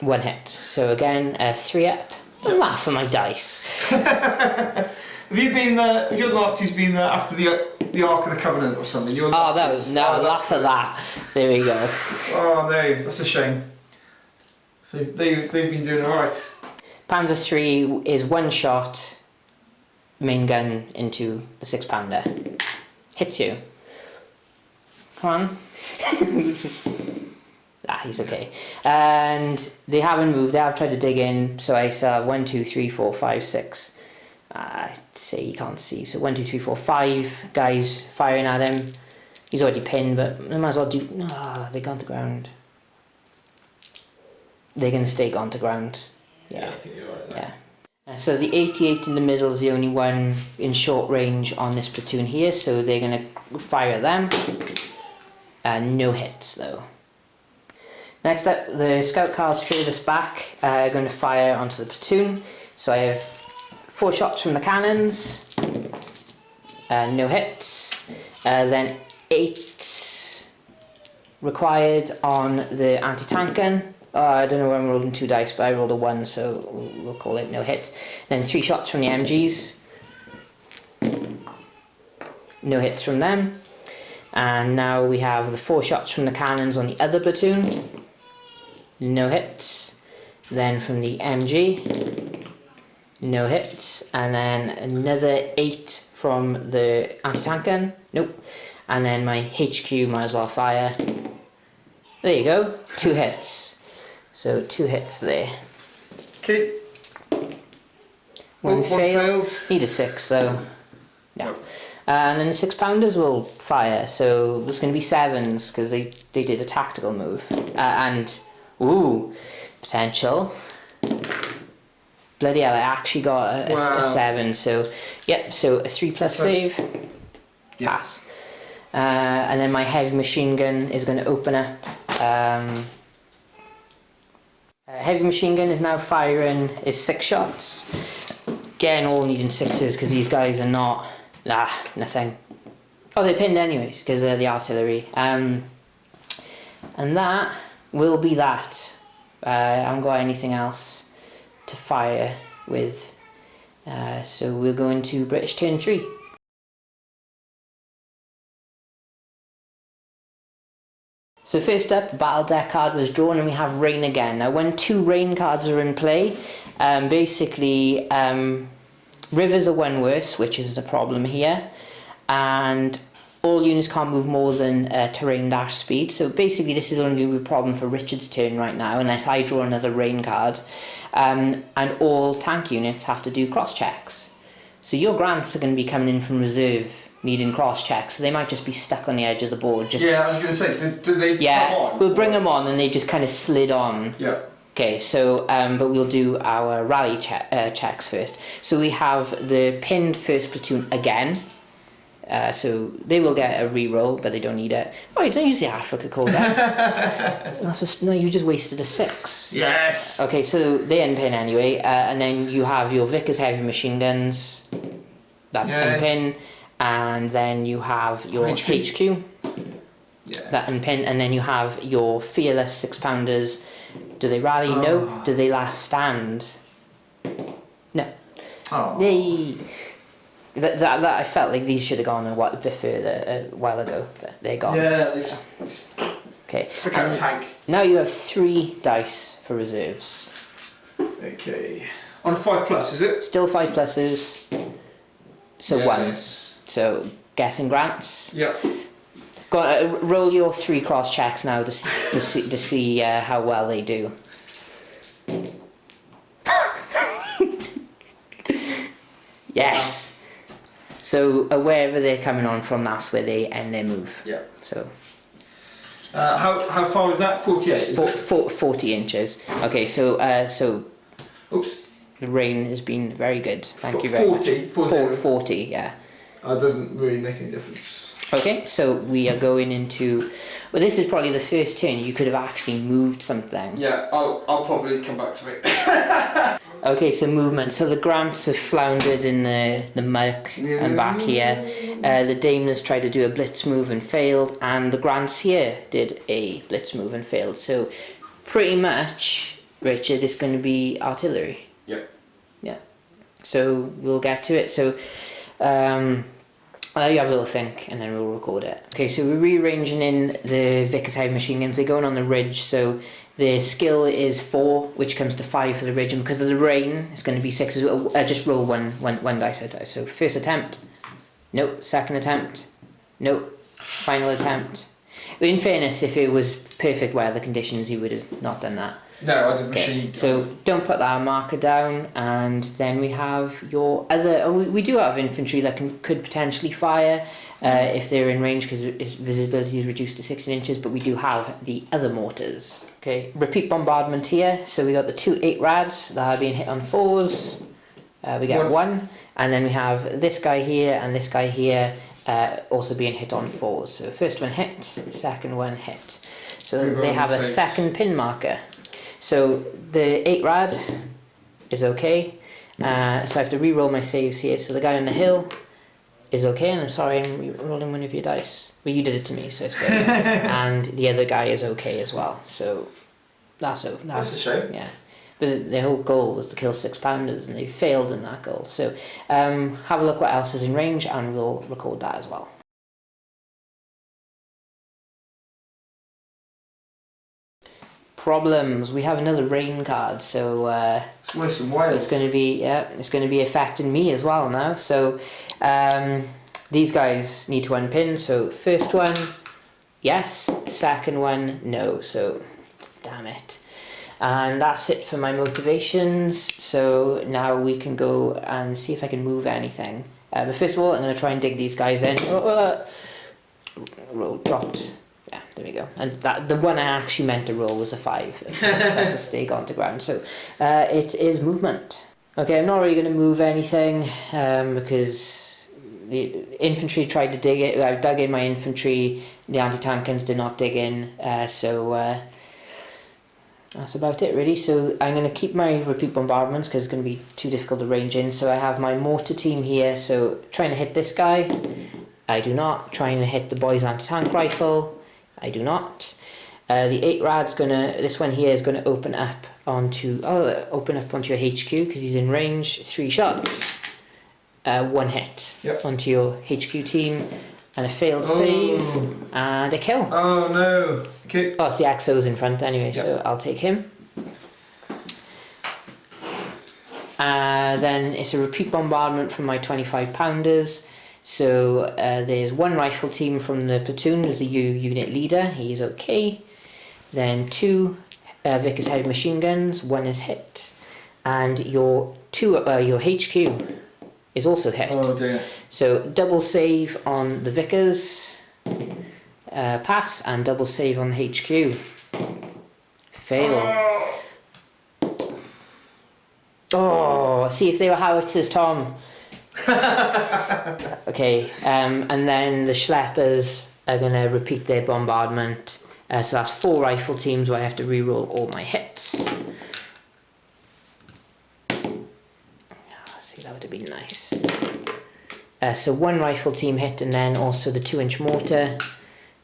1 hit. So again, 3 up. Laugh at my dice. Have you been there? Have your Nazis been there after the Ark of the Covenant or something? Laugh at that. There we go. Oh no, that's a shame. So they've been doing alright. Panzer 3 is 1 shot, main gun into the 6 pounder. Hits you. Come on. He's okay. And they haven't moved, they have tried to dig in, so I still have 1, 2, 3, 4, 5, 6. Say you can't see, so 1, 2, 3, 4, 5 guys firing at him. He's already pinned, but they might as well do. They gone to ground. They're gonna stay gone to ground. Yeah, I think you're right there. Yeah. So the 88 in the middle is the only one in short range on this platoon here, so they're gonna fire at them. No hits though. Next up, the scout cars furthest back are going to fire onto the platoon. So I have 4 shots from the cannons, no hits, then 8 required on the anti-tank gun. I don't know where I'm rolling 2 dice, but I rolled a 1, so we'll call it no hit. Then 3 shots from the MGs, no hits from them. And now we have the 4 shots from the cannons on the other platoon, no hits. Then from the MG, no hits, and then another 8 from the anti-tank gun, nope, and then my HQ might as well fire. There you go, 2 hits. So 2 hits there. Okay. One failed. Need a 6 though. Yeah. And then the 6 pounders will fire, so there's going to be 7s because they did a tactical move. Ooh, potential. Bloody hell, I actually got a 7, so yep, so a 3+ save, pass. And then my heavy machine gun is going to open up. Heavy machine gun is now firing is 6 shots. Again, all needing 6s because these guys are not, nothing. Oh, they're pinned anyways because they're the artillery. And that will be that. I haven't got anything else to fire with, so we'll go into British turn 3. So first up, battle deck card was drawn and we have rain again. Now when 2 rain cards are in play, basically rivers are 1 worse, which is the problem here, and all units can't move more than terrain dash speed. So basically this is only a problem for Richard's turn right now, unless I draw another rain card. And all tank units have to do cross checks. So your grants are going to be coming in from reserve, needing cross checks. So they might just be stuck on the edge of the board. Yeah, I was going to say, do they come on? We'll bring them on and they just kind of slid on. Yeah. Okay, so but we'll do our rally checks first. So we have the pinned first platoon again. So they will get a reroll, but they don't need it. Oh, you don't use the Africa code then. No, you just wasted a 6. Yes! Okay, so they unpin anyway, and then you have your Vickers heavy machine guns that unpin, and then you have your HQ. that unpin, and then you have your fearless 6-pounders. Do they rally? No. Do they last stand? No. Oh. That I felt like these should have gone a bit further a while ago, but they're gone. Yeah, okay. It's like a tank. Now you have 3 dice for reserves. Okay. On 5+, is it? Still 5 pluses. So yes. 1. So guessing grants. Yep. Roll your 3 cross checks now to see how well they do. Yes. So wherever they're coming on from, that's where they end their move. Yeah. So. How far is that? 48. Is it? 40 inches. Okay. So Oops. the rain has been very good. Thank you very much. 40. Yeah. It doesn't really make any difference. Okay, so we are going into... Well, this is probably the first turn you could have actually moved something. Yeah, I'll probably come back to it. Okay, so movement. So the grants have floundered in the muck and back here. The Daimlers tried to do a blitz move and failed, and the grants here did a blitz move and failed. So pretty much, Richard, is going to be artillery. Yep. Yeah. So we'll get to it. So... I'll let you have a little think and then we'll record it. Okay, so we're rearranging in the Vickers heavy machine guns. They're going on the ridge, so the skill is 4, which comes to 5 for the ridge, and because of the rain, it's going to be 6 as well. Just roll one dice at a time. So first attempt, nope. Second attempt, nope. Final attempt. In fairness, if it was perfect weather conditions, you would have not done that. No, I did machine. So don't put that marker down, and then we have your other... Oh, we do have infantry that could potentially fire if they're in range, because its visibility is reduced to 16 inches, but we do have the other mortars. Okay, repeat bombardment here. So we got the 2 8-rads that are being hit on 4s. We get 1, and then we have this guy here and this guy here also being hit on 4s. So first one hit, second one hit. So they have a second pin marker. So the 8-rad is okay, so I have to re-roll my saves here. So the guy on the hill is okay, and I'm sorry I'm re-rolling one of your dice. Well, you did it to me, so it's good. And the other guy is okay as well, so that's a shame. Yeah, but the whole goal was to kill 6-pounders, and they failed in that goal. So have a look what else is in range, and we'll record that as well. Problems. We have another rain card, so it's going to be affecting me as well now. So these guys need to unpin. So first one, yes. Second one, no. So damn it. And that's it for my motivations. So now we can go and see if I can move anything. But first of all, I'm going to try and dig these guys in. Roll dropped. Yeah, there we go. And the one I actually meant to roll was a 5. I just had to stay onto ground. So it is movement. Okay, I'm not really going to move anything because the infantry tried to dig it. I dug in my infantry. The anti-tank guns did not dig in. So that's about it really. So I'm going to keep my repeat bombardments because it's going to be too difficult to range in. So I have my mortar team here. So trying to hit this guy. I do not. Trying to hit the boys anti-tank rifle. I do not. The 8-rad's this one here is gonna open up onto your HQ because he's in range. 3 shots, 1 hit onto your HQ team, and a failed save and a kill. Oh no! Okay. Oh, it's the XO's in front anyway, so I'll take him. Then it's a repeat bombardment from my 25-pounders. So there's 1 rifle team from the platoon as the unit leader. He is okay. Then 2 Vickers heavy machine guns. 1 is hit, and your HQ is also hit. Oh dear. So double save on the Vickers, pass, and double save on the HQ. Fail. Oh, see if they were howitzers, Tom. Okay, and then the schleppers are going to repeat their bombardment. So that's 4 rifle teams where I have to re-roll all my hits. See, that would have been nice. So 1 rifle team hit, and then also the 2-inch mortar.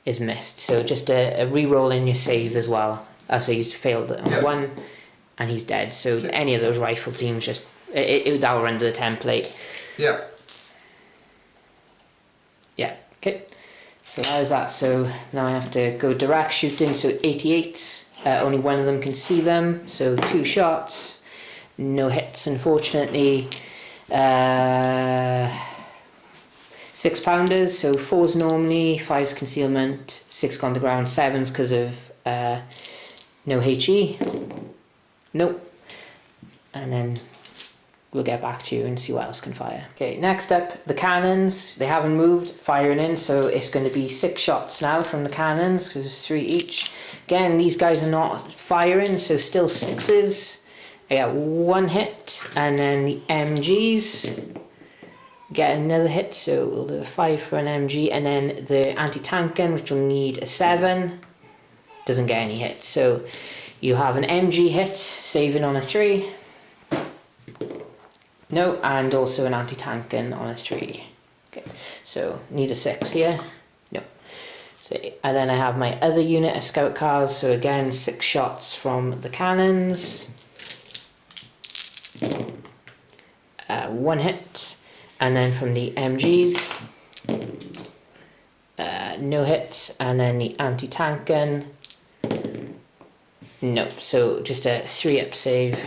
is missed. So just a re-roll in your save as well. So he's failed on one, and he's dead. So any of those rifle teams just that will render the template. Yeah. Yeah. Okay. So that is that. So now I have to go direct shooting. So 88s. Only one of them can see them. So 2 shots. No hits, unfortunately. 6-pounders, so 4s normally, 5s concealment, 6 on the ground, 7s because of no HE. Nope. And then we'll get back to you and see what else can fire. Okay, next up, the cannons. They haven't moved, firing in, so it's going to be 6 shots now from the cannons because it's 3 each. Again, these guys are not firing, so still 6s. I got 1 hit, and then the MGs get another hit, so we'll do a 5 for an MG, and then the anti-tank gun, which will need a 7, doesn't get any hits. So you have an MG hit, saving on a 3, no, and also an anti-tank gun on a 3. Okay, so need a 6 here, no. So, and then I have my other unit of scout cars, so again 6 shots from the cannons, 1 hit. And then from the MGs, no hits, and then the anti-tank gun, nope, so just a 3-up save,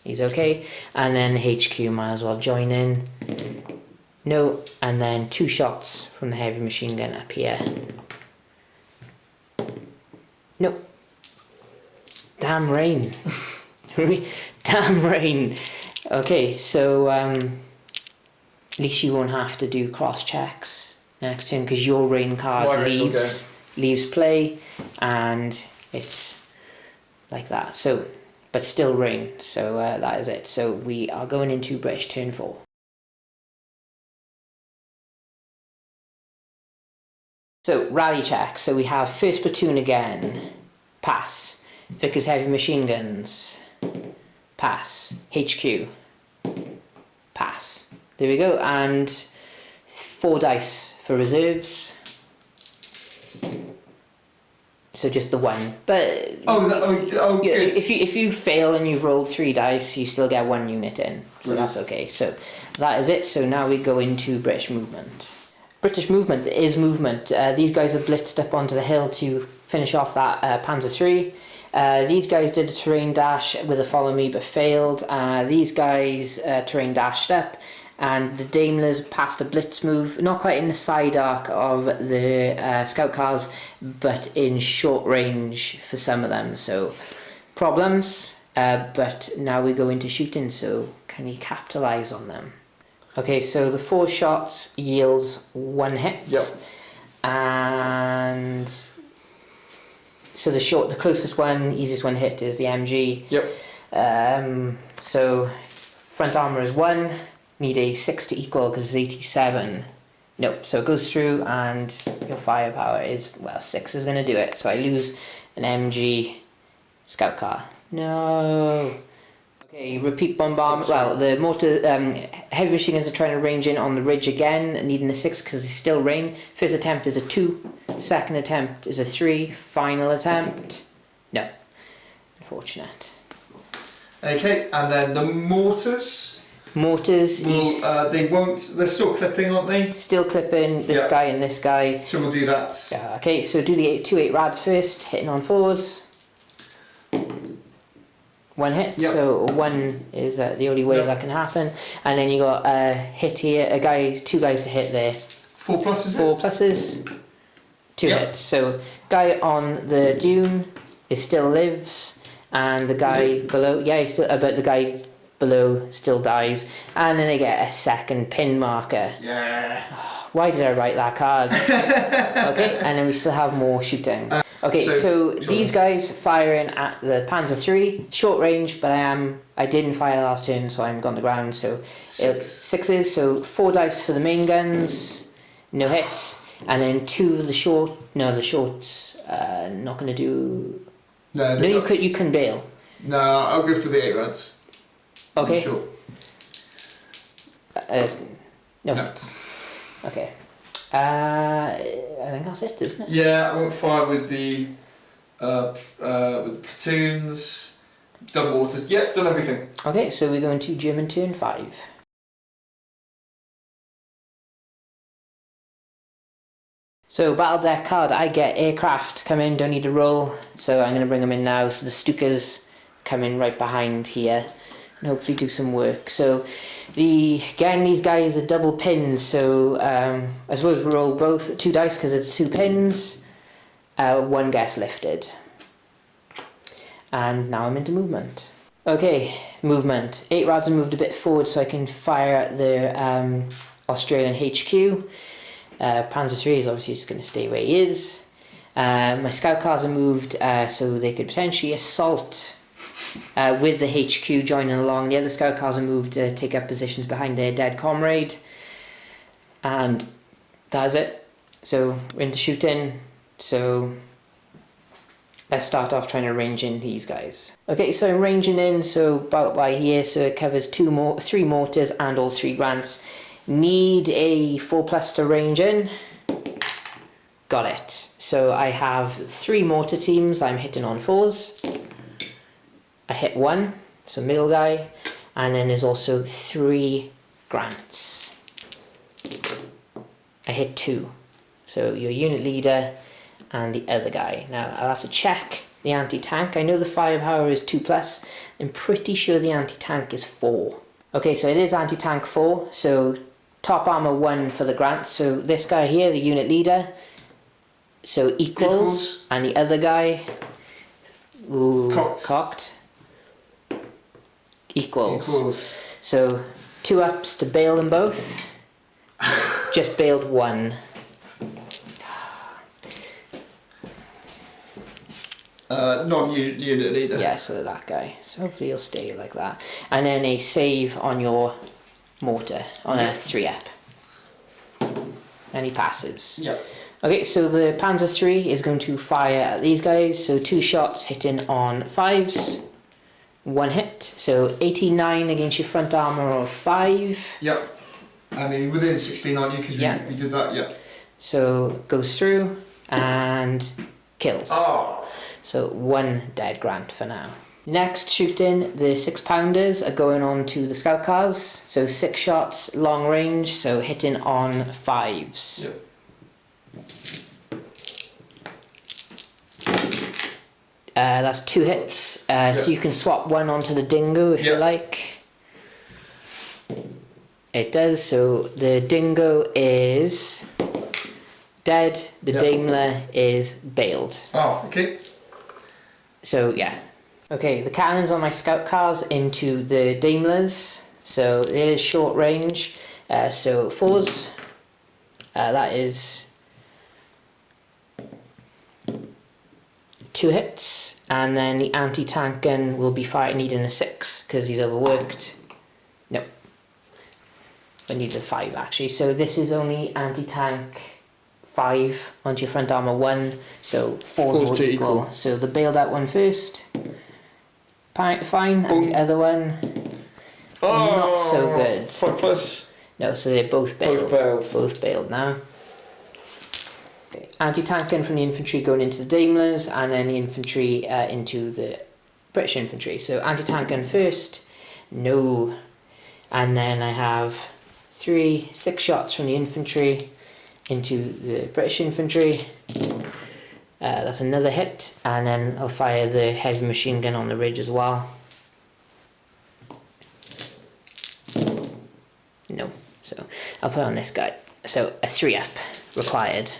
he's okay, and then HQ might as well join in, no, and then 2 shots from the heavy machine gun up here, nope, damn rain, damn rain, okay, so at least you won't have to do cross checks next turn because your rain card leaves play, and it's like that. So, but still rain. So that is it. So we are going into British turn 4. So rally check. So we have first platoon again. Pass. Vickers heavy machine guns. Pass. HQ. Pass. There we go, and 4 dice for reserves. So just the 1, but good. If you fail and you've rolled 3 dice, you still get 1 unit in, so that's okay. So that is it. So now we go into British movement. British movement is movement. These guys are blitzed up onto the hill to finish off that Panzer III. These guys did a terrain dash with a follow me but failed. These guys terrain dashed up, and the Daimlers passed a blitz move, not quite in the side arc of the scout cars, but in short range for some of them. So problems, but now we go into shooting, so can you capitalise on them? Okay, so the 4 shots yields 1 hit. Yep. And so the closest one, easiest one hit is the MG. Yep. So front armour is 1, need a 6 to equal because it's 87. Nope, so it goes through and your firepower is, well, 6 is going to do it. So I lose an MG scout car. No. Okay, repeat bombardment. Well, the mortar, heavy machine guns are trying to range in on the ridge again, needing a 6 because it's still rain. First attempt is a 2, second attempt is a 3, final attempt, no. Unfortunate. Okay, and then the mortars. Mortars, they won't, they're still clipping, aren't they? Still clipping this guy and this guy. So we'll do that. Okay, so do the 2-8 rads first, hitting on 4s. 1 hit, so 1 is the only way that can happen. And then you got a hit here, 2 guys to hit there. 4 pluses? 4 pluses, 2 hits. So guy on the dune still lives, and the guy below, but the guy below still dies, and then they get a second pin marker. Yeah. Why did I write that card? Okay, and then we still have more shooting. Okay, so these guys firing at the Panzer III, short range, but I didn't fire last turn, so I'm on the ground. So 6s, so 4 dice for the main guns, no hits, and then 2 of the short. No, the shorts not going to do. No, you can bail. No, I'll go for the 8 rads. Okay. Sure. No hits. Okay. I think that's it, isn't it? Yeah, I went fire with the platoons, done mortars. Yep, done everything. Okay, so we're going to German turn 5. So battle deck card, I get aircraft come in, don't need to roll, so I'm going to bring them in now. So the Stukas come in right behind here and hopefully do some work. So again, these guys are double pins, so I suppose we roll both 2 dice because it's 2 pins. 1 gets lifted. And now I'm into movement. Okay, movement. 8 rods are moved a bit forward so I can fire at the Australian HQ. Panzer III is obviously just going to stay where he is. My scout cars are moved so they could potentially assault with the HQ joining along. The other scout cars are moved to take up positions behind their dead comrade. And that's it. So we're into shooting. So let's start off trying to range in these guys. Okay, so I'm ranging in, so about by here, so it covers 3 mortars and all 3 grants. Need a 4+ to range in. Got it. So I have 3 mortar teams I'm hitting on 4s. I hit 1, so middle guy, and then there's also 3 grants. I hit 2. So your unit leader and the other guy. Now I'll have to check the anti-tank. I know the firepower is 2+. I'm pretty sure the anti-tank is 4. Okay, so it is anti-tank 4, so top armor 1 for the grants. So this guy here, the unit leader, so equals. And the other guy, cocked. Equals. So 2 ups to bail them both. Just bailed 1. Non-unit leader. Yeah, so that guy. So hopefully he'll stay like that. And then a save on your mortar on a 3-up. And he passes. Yep. Okay, so the Panzer III is going to fire at these guys. So 2 shots hitting on 5s. 1 hit. So 89 against your front armor of 5. Yep. I mean, within 16, aren't you? Because we did that, yep. So goes through and kills. Oh. So 1 dead grant for now. Next shooting, the 6-pounders are going on to the scout cars. So 6 shots, long range, so hitting on 5s. Yep. That's 2 hits. So you can swap 1 onto the dingo if you like. It does, so the dingo is dead, the Daimler is bailed. Oh, okay. So yeah. Okay, the cannons on my scout cars into the Daimlers. So it is short range. So 4s. That is 2 hits. And then the anti-tank gun will be needing a 6 because he's overworked. No. I need a 5 actually. So this is only anti-tank 5 onto your front armor 1, so 4s will equal. So the bailed out one first, fine, Boom. And the other one, not so good. 5+. No, so they're both bailed. Both bailed now. Okay. Anti-tank gun from the infantry going into the Daimlers, and then the infantry into the British infantry. So anti-tank gun first, no, and then I have 6 shots from the infantry into the British infantry. That's another hit, and then I'll fire the heavy machine gun on the ridge as well. No, so I'll put on this guy. So a 3-up required.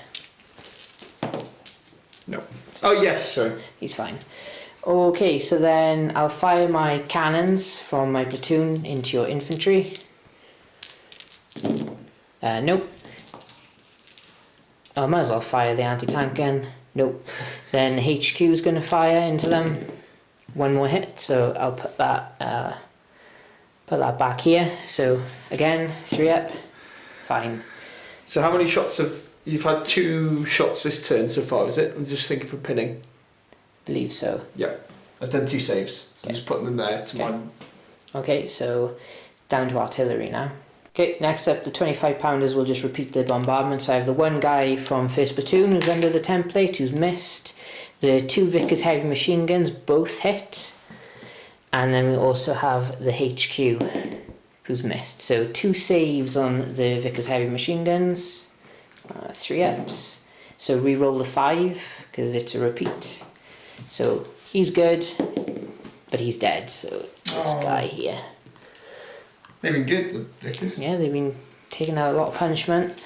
No. Oh yes, sorry. He's fine. Okay, so then I'll fire my cannons from my platoon into your infantry. Nope. I might as well fire the anti-tank gun. Nope. Then the HQ is going to fire into them. 1 more hit, so I'll put that back here. So again, 3-up, fine. So how many shots you've had 2 shots this turn so far, is it? I'm just thinking for pinning. Believe so. Yeah. I've done 2 saves. So Okay. I'm just putting them there to mine. Okay, so down to artillery now. Okay, next up, the 25 pounders will just repeat the bombardment. So I have the one guy from first platoon who's under the template, who's missed. The 2 Vickers heavy machine guns both hit. And then we also have the HQ who's missed. So 2 saves on the Vickers heavy machine guns, 3 ups. So re-roll the 5 because it's a repeat. So he's good, but he's dead. So this guy here. They've been good, the Vickers. Yeah, they've been taking out a lot of punishment.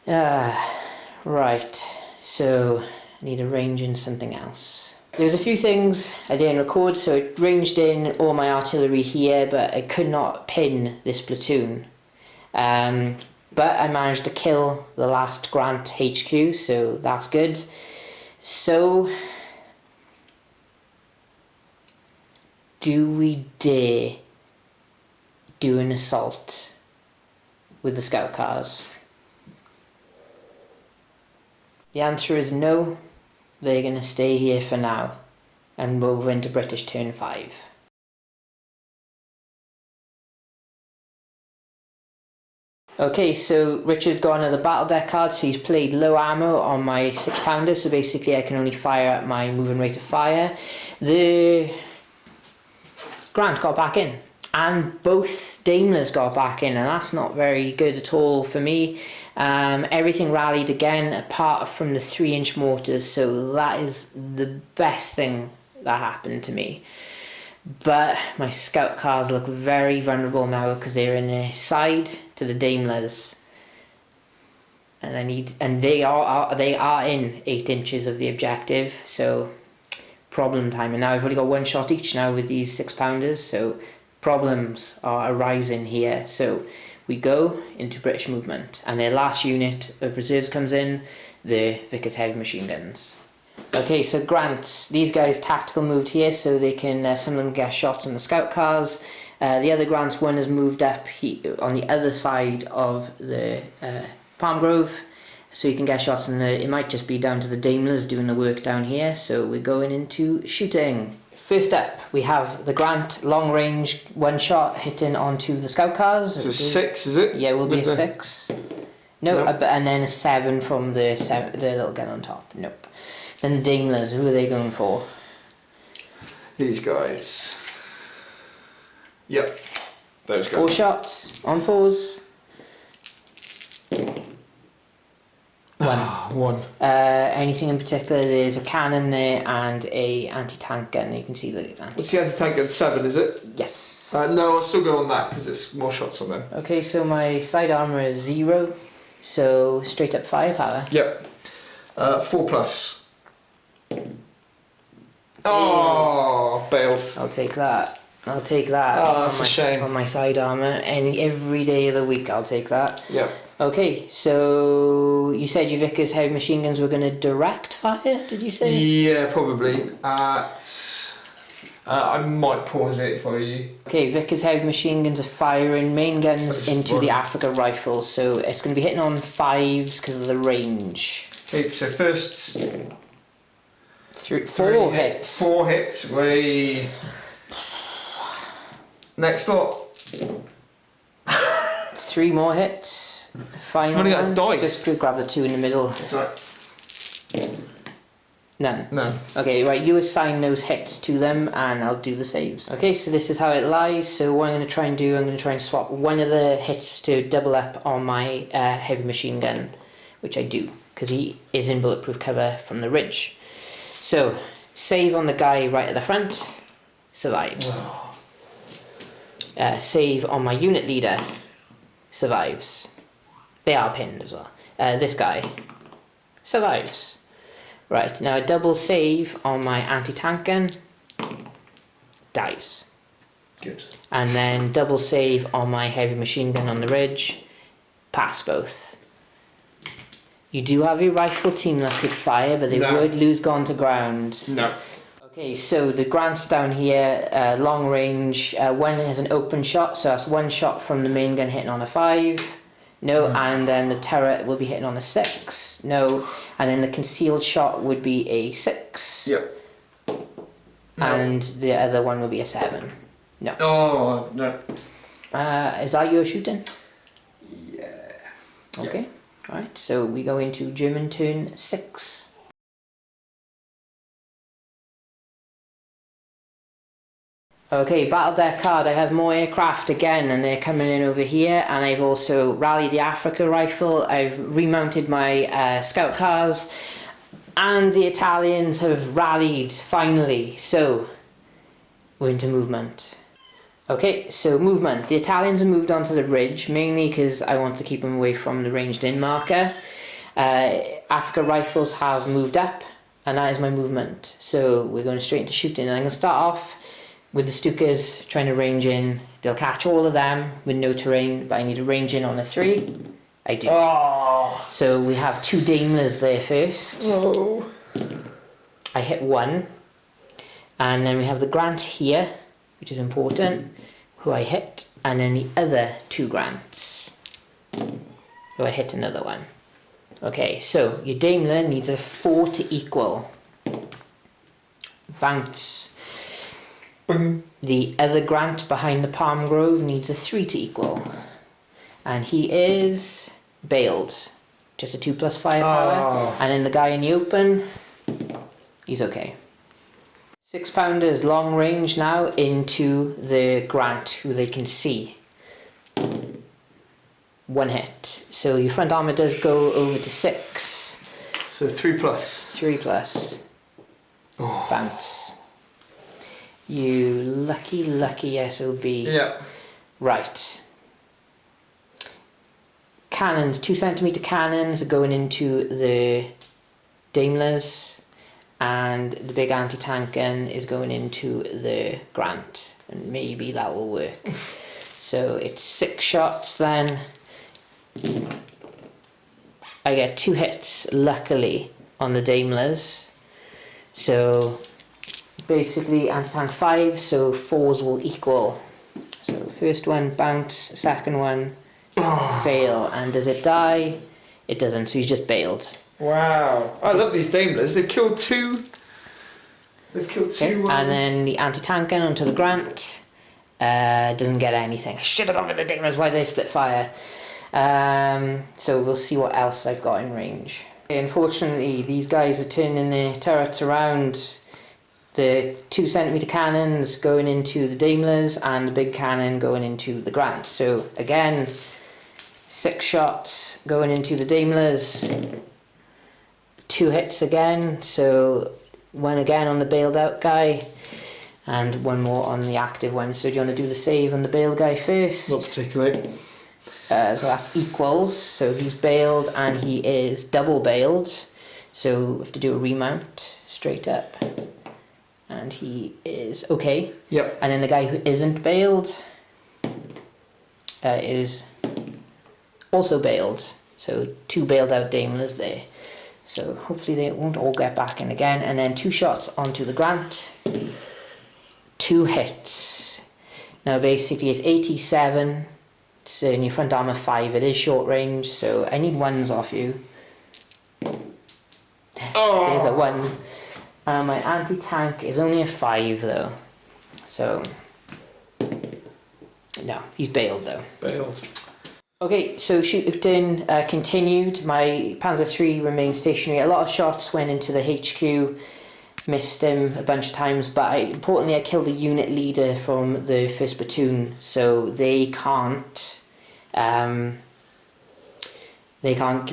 Right, so I need to range in something else. There's a few things I didn't record, so I ranged in all my artillery here, but I could not pin this platoon. But I managed to kill the last Grant HQ, so that's good. So, do we dare do an assault with the scout cars? The answer is no. They're going to stay here for now and move into British turn 5. Okay, so Richard got another battle deck card, so he's played low ammo on my 6-pounder, so basically I can only fire at my moving rate of fire. The Grant got back in, and both Daimlers got back in, and that's not very good at all for me. Everything rallied again apart from the 3-inch mortars, so that is the best thing that happened to me. But my scout cars look very vulnerable now because they're in a side to the Daimlers, and they are in 8 inches of the objective, so problem time. And now I've only got 1 shot each now with these 6-pounders, so problems are arising here. So we go into British movement, and their last unit of reserves comes in, the Vickers heavy machine guns. Okay, so Grants, these guys tactical moved here so they can, some of them get shots on the scout cars. The other Grants, one has moved up on the other side of the Palm Grove, so you can get shots, and it might just be down to the Daimlers doing the work down here. So we're going into shooting. First up, we have the Grant long range 1 shot hitting onto the scout cars. So 6, is it? Yeah, it will be a 6. No, and then a 7 from the little gun on top. Nope. Then the Daimlers, who are they going for? These guys. Yep, those guys. 4 shots on 4s. 1. Anything in particular? There's a cannon there and a anti-tank gun. You can see the What's the anti-tank gun? 7, is it? Yes. No, I'll still go on that because it's more shots on them. Okay, so my side armour is 0, so straight up firepower. Yep. 4 plus. Oh, bailed. I'll take that. Oh, that's a shame. On my side armour. Every day of the week I'll take that. Yep. Okay, so you said your Vickers heavy machine guns were going to direct fire, did you say? Yeah, probably. I might pause it for you. Okay, Vickers heavy machine guns are firing main guns into the Africa rifles, so it's going to be hitting on 5s because of the range. Okay, so first... 4 hits. 4 hits. Next lot. 3 more hits. Final I've only got one. dice. Just grab the 2 in the middle. That's right. None. No. Okay, right, you assign those hits to them and I'll do the saves. Okay, so this is how it lies. So what I'm going to try and do, I'm going to try and swap one of the hits to double up on my heavy machine gun, which I do, because he is in bulletproof cover from the ridge. So, save on the guy right at the front, survives. Save on my unit leader, survives. They are pinned as well. This guy survives. Right, now a double save on my anti-tank gun, dies. Good. And then double save on my heavy machine gun on the ridge, pass both. You do have a rifle team that could fire, but they would lose gone to ground. No. Okay, so the Grants down here, long range, one has an open shot, so that's 1 shot from the main gun hitting on a 5. No, and then the turret will be hitting on a 6. No, and then the concealed shot would be a 6. Yep. And the other one will be a 7. No. Oh, no. Is that your shooting? Yeah. Okay. Alright, so we go into German turn 6. Okay, battle deck card. I have more aircraft again, and they're coming in over here. And I've also rallied the Africa rifle. I've remounted my scout cars, and the Italians have rallied finally. So we're into movement. Okay, so movement. The Italians have moved onto the ridge, mainly because I want to keep them away from the ranged in marker. Africa rifles have moved up, and that is my movement. So we're going straight into shooting, and I'm going to start off with the Stukas trying to range in. They'll catch all of them with no terrain, but I need to range in on a 3. I do. Oh. So we have 2 Daimlers there first. Oh. I hit 1. And then we have the Grant here, which is important, who I hit. And then the other 2 Grants, who I hit another one. Okay, so your Daimler needs a 4 to equal. Bounce. The other Grant behind the palm grove needs a 3 to equal, and he is bailed, just a 2+ firepower. And then the guy in the open, he's okay. 6-pounders long range now into the Grant, who they can see. 1 hit, so your front armor does go over to 6. So 3+. 3+. Bounce. You lucky SOB. Yeah. Right. Cannons, 2cm cannons are going into the Daimlers, and the big anti-tank gun is going into the Grant, and maybe that will work. So it's 6 shots then. I get 2 hits, luckily, on the Daimlers. So basically anti-tank 5, so 4s will equal. So first one bounce, second one fail, and does it die? It doesn't, so he's just bailed. Wow. I love these Daimlers. They've killed 2. They've killed 2. Okay. And then the anti-tank gun onto the Grant. Doesn't get anything. I should have gone for the Daimlers. Why did I split fire? So we'll see what else I've got in range. Okay, unfortunately, these guys are turning their turrets around. The 2cm cannons going into the Daimlers, and the big cannon going into the Grant. So again, 6 shots going into the Daimlers. 2 hits again, so 1 again on the bailed out guy, and 1 more on the active one. So do you want to do the save on the bailed guy first? Not particularly. So that's equals, so he's bailed and he is double bailed. So we have to do a remount straight up. And he is okay. Yep. And then the guy who isn't bailed is also bailed. So 2 bailed out Daimlers there. So hopefully they won't all get back in again. And then 2 shots onto the Grant. 2 hits. Now basically it's 87. So in your front armor 5, it is short range. So I need 1s off you. There's a 1. My anti-tank is only a 5 though, so no, he's bailed though. Bailed. Okay, so shooting continued. My Panzer III remained stationary. A lot of shots went into the HQ, missed him a bunch of times, but importantly I killed the unit leader from the 1st platoon, so they can't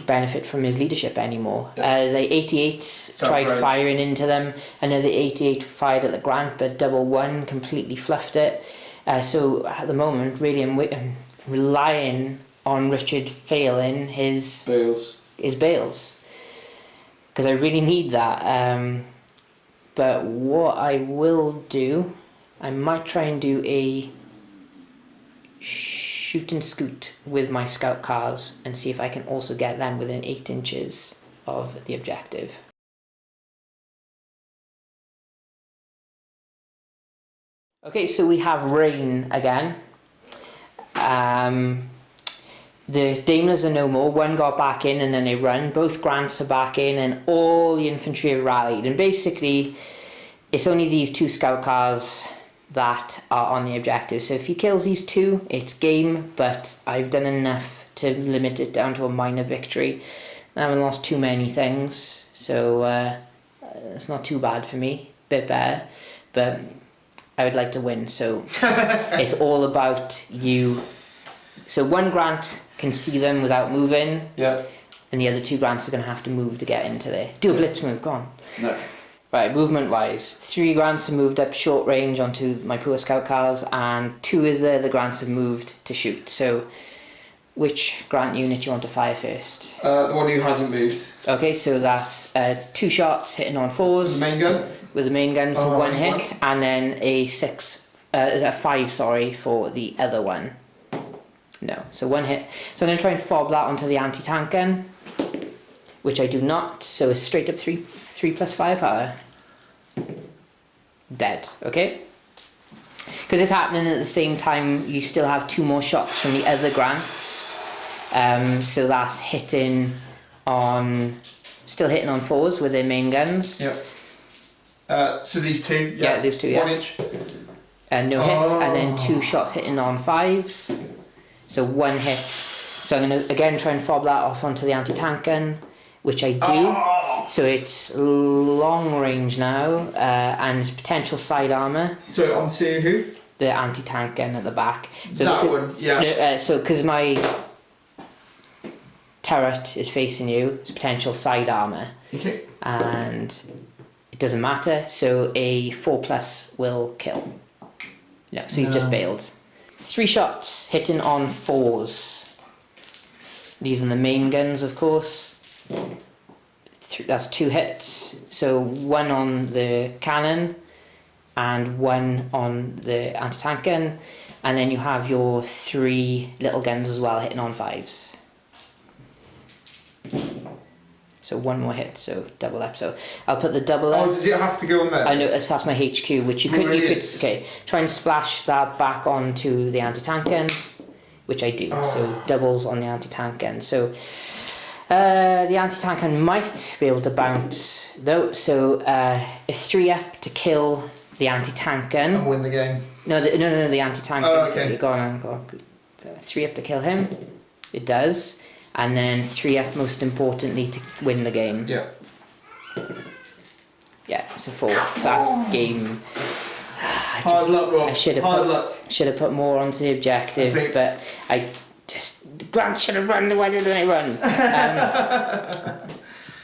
benefit from his leadership anymore. The 88s tried firing into them. Another 88 fired at the Grant, but double 1 completely fluffed it. So at the moment, really, I'm relying on Richard failing his bails, because I really need that. But what I will do, I might try and do a shoot and scoot with my scout cars and see if I can also get them within 8 inches of the objective. Okay, so we have rain again. The Daimlers are no more. 1 got back in and then they run. Both Grants are back in and all the infantry have rallied. And basically, it's only these 2 scout cars that are on the objective. So if he kills these 2, it's game, but I've done enough to limit it down to a minor victory. I haven't lost too many things, so it's not too bad for me. Bit better, but I would like to win, so it's all about you. So 1 Grant can see them without moving, and the other 2 Grants are going to have to move to get into there. Do a blitz move, go on. No. Right, movement wise, 3 Grants have moved up short range onto my poor scout cars, and 2 of the other Grants have moved to shoot. So which Grant unit you want to fire first? The one who hasn't moved. Okay, so that's 2 shots hitting on 4s. The main gun? With the main gun, so 1 hit, and then a 5, sorry, for the other one. No, so 1 hit. So I'm going to try and fob that onto the anti-tank gun, which I do not, so it's straight up 3 plus firepower. Dead, okay? Because it's happening at the same time, you still have 2 more shots from the other Grants. So that's still hitting on 4s with their main guns. Yep. So these 2? Yeah, these 2, yeah. 1 inch? No hits, and then 2 shots hitting on 5s. So 1 hit. So I'm going to again try and fob that off onto the anti-tank gun, which I do. So it's long range now, and it's potential side armour. So onto who? The anti-tank gun at the back. So that one, yeah. So because my turret is facing you, it's potential side armour. Okay. And it doesn't matter, so a 4 plus will kill. No, so you just bailed. 3 shots hitting on 4s. These are the main guns, of course. That's 2 hits. So 1 on the cannon and 1 on the anti-tank gun, and then you have your 3 little guns as well hitting on 5s. So 1 more hit, so double up. So I'll put the double up. Oh, does it have to go on there? I know, that's my HQ, which you could, okay, try and splash that back onto the anti-tank gun, which I do. So doubles on the anti-tank gun. So the anti-tank gun might be able to bounce though. So it's 3 up to kill the anti-tank gun. And win the game. No, the anti-tank gun. Oh, okay. Go on. So 3 up to kill him. It does. And then 3 up, most importantly, to win the game. Yeah. Yeah, it's a 4. So that's game. Hard luck, Rob. I should have put more onto the objective, but I just Grant should have run. Why didn't I run?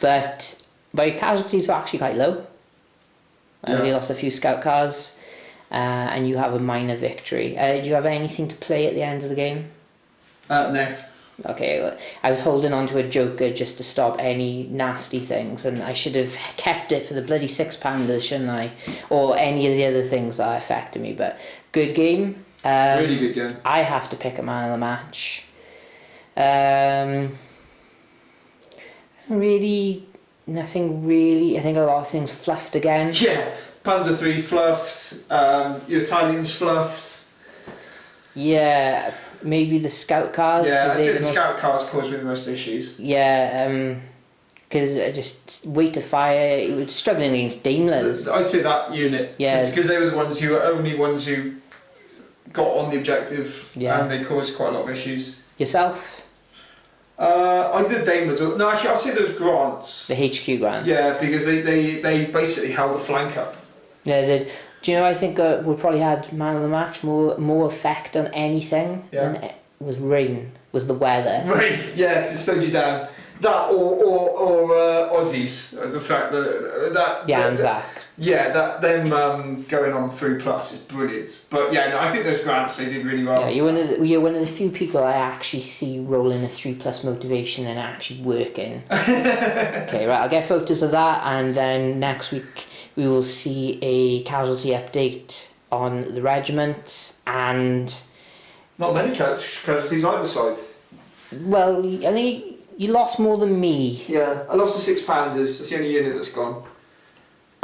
But my casualties were actually quite low. I only lost a few scout cars, and you have a minor victory. Do you have anything to play at the end of the game? No. Okay, I was holding on to a joker just to stop any nasty things, and I should have kept it for the bloody £6, shouldn't I? Or any of the other things that affected me, but good game. Really good game. I have to pick a man of the match. Nothing really. I think a lot of things fluffed again. Yeah, Panzer III fluffed, your Italians fluffed. Yeah, maybe the scout cars. Yeah, I'd say the scout cars caused me the most issues. Yeah, because just weight of fire, it was struggling against Daimlers. I'd say that unit. Yeah. Because they were the ones who were only ones who got on the objective, and they caused quite a lot of issues. Yourself? I did Daimlers. No, actually, I'd say those Grants. The HQ Grants. Yeah, because they basically held the flank up. Yeah, they did. Do you know, I think we probably had man of the match more effect on anything than it was rain, was the weather. Rain, yeah, because it slowed you down. That or Aussies, the fact that the Anzac. Them going on 3+ is brilliant. But yeah, no, I think those Grants, they did really well. Yeah, you're one of the few people I actually see rolling a 3+ motivation and actually working. Okay, right, I'll get photos of that, and then next week we will see a casualty update on the regiment, and not many casualties either side. Well, I think you lost more than me. Yeah, I lost the £6. That's the only unit that's gone.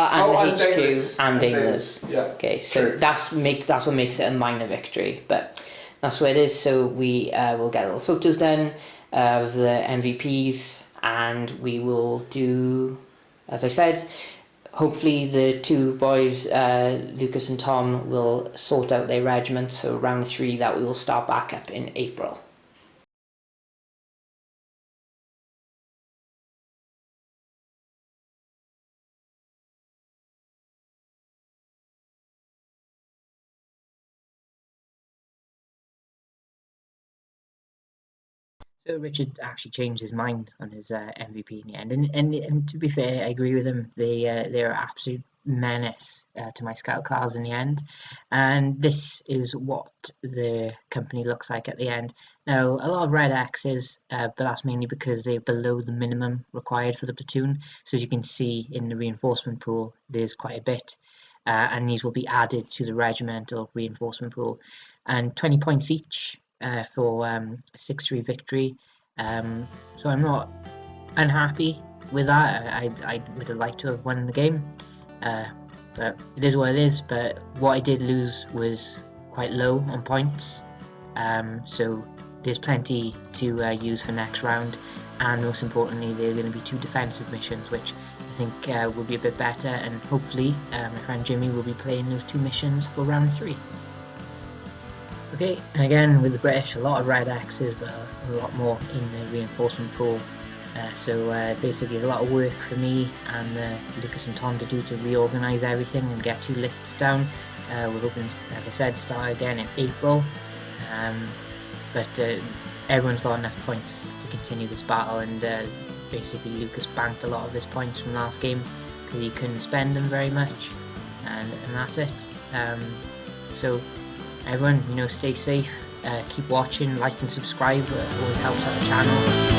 And the HQ Daimlers. and Daimlers. Yeah. Okay, so that's what makes it a minor victory, but that's what it is. So we will get little photos done of the MVPs, and we will do, as I said, hopefully the two boys, Lucas and Tom, will sort out their regiment, so round 3 that we will start back up in April. So Richard actually changed his mind on his MVP in the end, and to be fair, I agree with him. They're absolute menace to my scout cars in the end, and this is what the company looks like at the end. Now, a lot of red X's, but that's mainly because they're below the minimum required for the platoon. So as you can see in the reinforcement pool, there's quite a bit, and these will be added to the regimental reinforcement pool, and 20 points each for a 6-3 victory. So I'm not unhappy with that. I would have liked to have won the game, but it is what it is. But what I did lose was quite low on points, so there's plenty to use for next round, and most importantly, there are going to be 2 defensive missions, which I think will be a bit better, and hopefully my friend Jimmy will be playing those 2 missions for round 3. Okay, and again with the British, a lot of red X's, but a lot more in the reinforcement pool. So basically there's a lot of work for me and Lucas and Tom to do to reorganise everything and get 2 lists down. We're hoping, as I said, start again in April. But everyone's got enough points to continue this battle, and basically Lucas banked a lot of his points from last game because he couldn't spend them very much, and that's it. So everyone, stay safe, keep watching, like and subscribe, it always helps out the channel.